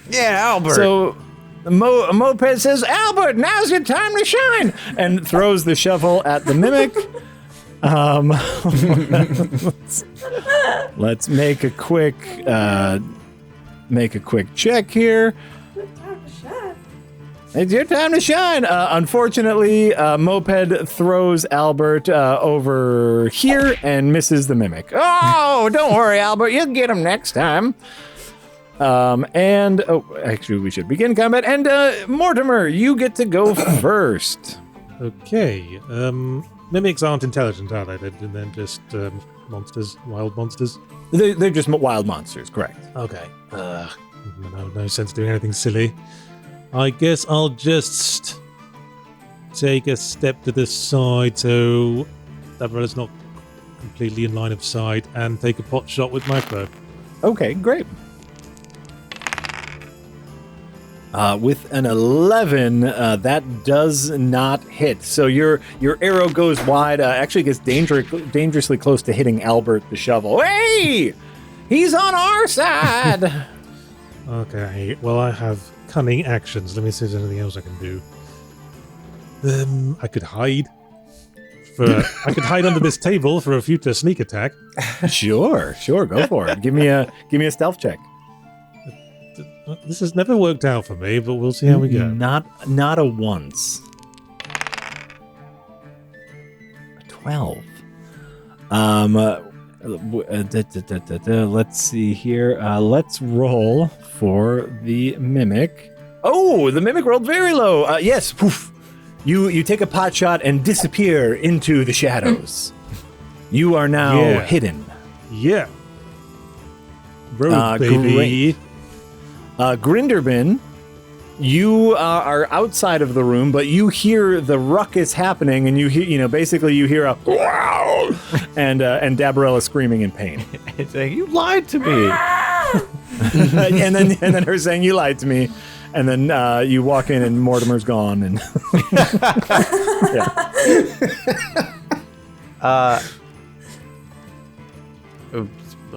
Yeah, Albert. so Moped says, Albert, now's your time to shine, and throws the shovel at the mimic. Let's make a quick check here. It's your time to shine. Unfortunately, Moped throws Albert over here and misses the mimic. Oh, don't worry, Albert. You'll get him next time. Actually, we should begin combat. And Mortimer, you get to go first. Okay. Mimics aren't intelligent, are they? They're just monsters, wild monsters. They're just wild monsters, correct? Okay. No sense doing anything silly. I guess I'll just take a step to the side so that brother's not completely in line of sight and take a pot shot with my bow. Okay, great. With an 11, that does not hit. So your arrow goes wide, actually gets dangerously close to hitting Albert the shovel. Hey! He's on our side! Okay, well, I have cunning actions. Let me see if there's anything else I can do. I could hide. I could hide under this table for a future sneak attack. Sure, go for it. Give me a stealth check. This has never worked out for me, but we'll see how we go. Not a once. 12. Let's see here. Let's roll for the mimic. Oh, the mimic rolled very low. Yes. Poof. You take a pot shot and disappear into the shadows. You are now hidden. Yeah. Rogue, baby. Great. Grinderbin, you are outside of the room, but you hear the ruckus happening, and you hear, basically you hear a wow, and Dabarella screaming in pain. It's saying, you lied to me. and then her saying, you lied to me. And then you walk in and Mortimer's gone. And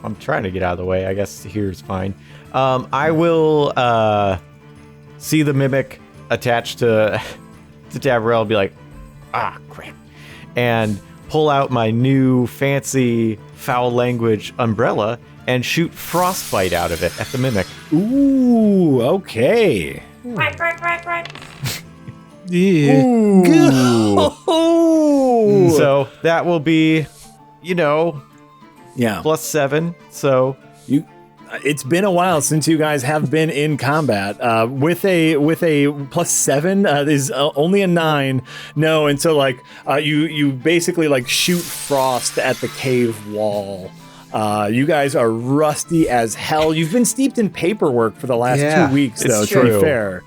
I'm trying to get out of the way. I guess here's fine. I will see the mimic attached to Dabarel and be like, ah, crap. And pull out my new fancy foul language umbrella and shoot frostbite out of it at the mimic. Ooh, okay. Right. Yeah. Ooh. So that will be, Yeah. +7. So It's been a while since you guys have been in combat. With a +7 is only a 9. No, and so like you basically like shoot frost at the cave wall. You guys are rusty as hell. You've been steeped in paperwork for the last 2 weeks, it's though. To be true. fair,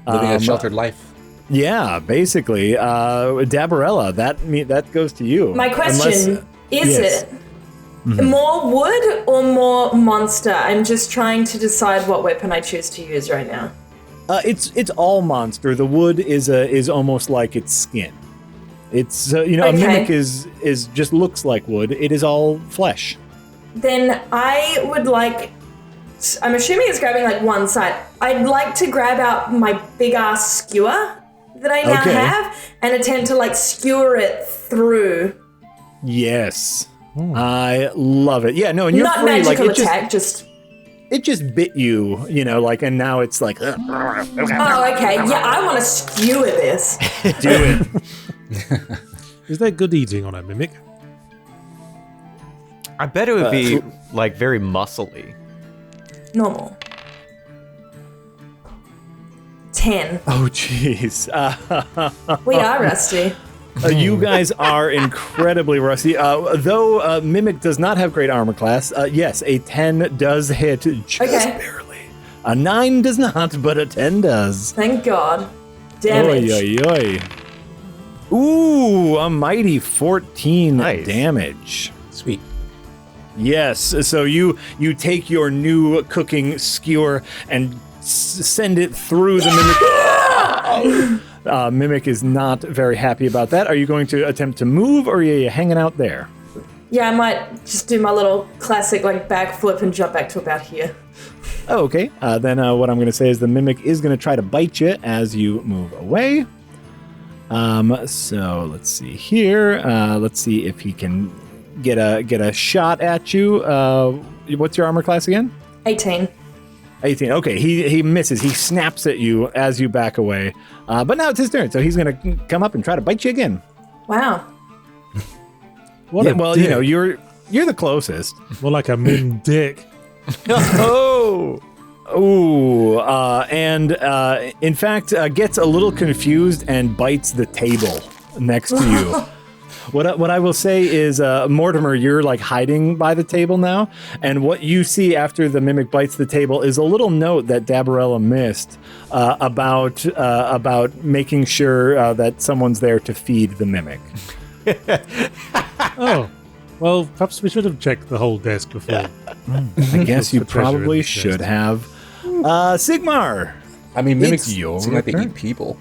Living a sheltered life. yeah, basically, Dabarella, that goes to you. My question is yes. it more wood or more monster? I'm just trying to decide what weapon I choose to use right now. It's all monster. The wood is almost like its skin. It's a Okay. mimic is just looks like wood. It is all flesh. Then I would like. I'm assuming it's grabbing like one side. I'd like to grab out my big ass skewer that I now Okay. have and attempt to like skewer it through. Yes. I love it. Yeah, no, and you're Not free. Like magical it attack, just. just bit you, like, and now it's like, Oh, okay. Yeah, I want to skewer this. do it. Is there good eating on a mimic? I bet it would be like very muscly. Normal. 10. Oh, jeez. We are rusty. You guys are incredibly rusty. Though Mimic does not have great armor class, yes, a 10 does hit just Okay. barely. A 9 does not, but a 10 does. Thank God. Damage. Oy, oy, oy. Ooh, a mighty 14 Nice. damage. Sweet. Yes, so you take your new cooking skewer and send it through the Mimic. Mimic is not very happy about that. Are you going to attempt to move, or are you hanging out there? Yeah, I might just do my little classic like backflip and jump back to about here. Oh, okay. Then what I'm going to say is the Mimic is going to try to bite you as you move away. So let's see here. Let's see if he can get a shot at you. What's your armor class again? 18. 18. Okay, he misses. He snaps at you as you back away. But now it's his turn, so he's going to come up and try to bite you again. Wow. What Yeah, a well, dick. you're the closest. More like a min dick. Oh! Ooh, and in fact, gets a little confused and bites the table next to you. What I will say is, Mortimer, you're like hiding by the table now, and what you see after the Mimic bites the table is a little note that Dabarella missed about making sure that someone's there to feed the Mimic. Oh. Well, perhaps we should have checked the whole desk before. I guess you the treasure in probably the should chest. have. Sigmar. I mean, mimics your seem like they turn. eat people.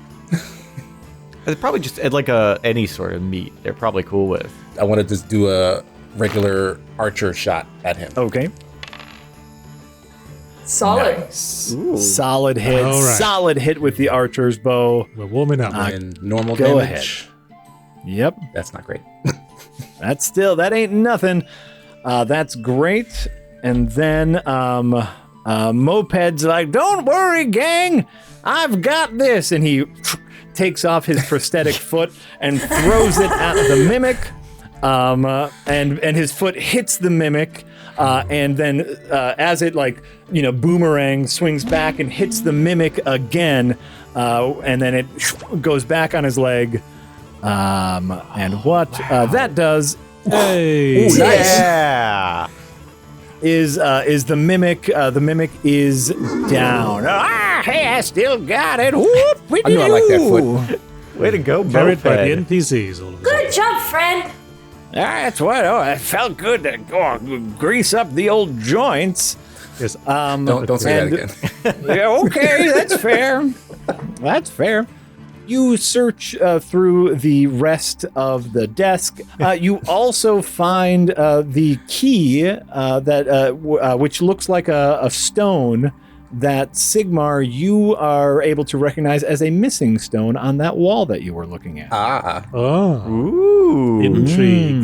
It's probably just like any sort of meat. They're probably cool with. I want to just do a regular archer shot at him. Okay. Solid. Solid hit. All right. Solid hit with the archer's bow. We're warming up. And normal Go damage. Yep. That's not great. That ain't nothing. That's great. And then Moped's like, don't worry, gang. I've got this. And he takes off his prosthetic foot and throws it at the Mimic. And his foot hits the Mimic. And then as it boomerang swings back and hits the Mimic again. And then it goes back on his leg. And what that does Hey. Ooh, nice. Yeah! is the Mimic is down. Hey, I still got it. Whoop, I knew I liked that foot. Way to go, Carried by the Moped. NPCs all of a sudden. Good job, friend. That's what. Oh, it felt good to grease up the old joints. Yes. Don't say And- that again. Yeah, okay, that's fair. That's fair. You search through the rest of the desk. You also find the key which looks like a stone that Sigmar, you are able to recognize as a missing stone on that wall that you were looking at. Oh. Ooh. Intrigue.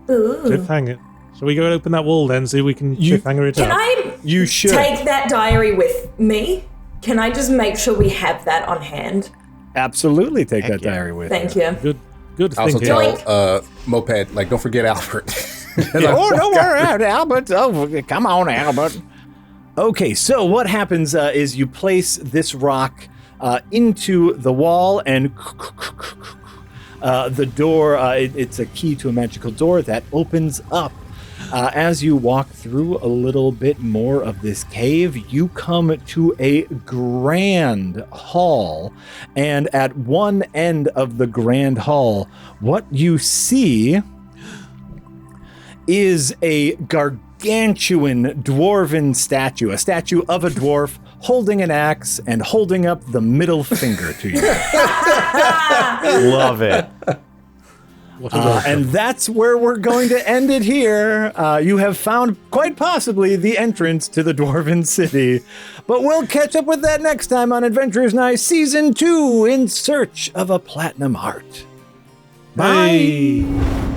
Ooh. Cliffhanger. Shall we go and open that wall then, see if we can cliffhanger it Can up? I You should. take that diary with me? Can I just make sure we have that on hand? Absolutely take Heck that yeah. diary with Thank you. you. Good I also thinking. tell Moped, like, don't forget Albert. Oh, don't worry, Albert. Oh, come on, Albert. Okay, so what happens is you place this rock into the wall, and the door, it's a key to a magical door that opens up. As you walk through a little bit more of this cave, you come to a grand hall. And at one end of the grand hall, what you see is a gargantuan dwarven statue, a statue of a dwarf holding an axe and holding up the middle finger to you. Love it. What a welcome. And that's where we're going to end it here. You have found quite possibly the entrance to the Dwarven City. But we'll catch up with that next time on Adventures Nigh Season 2 in search of a platinum heart. Bye. Hey.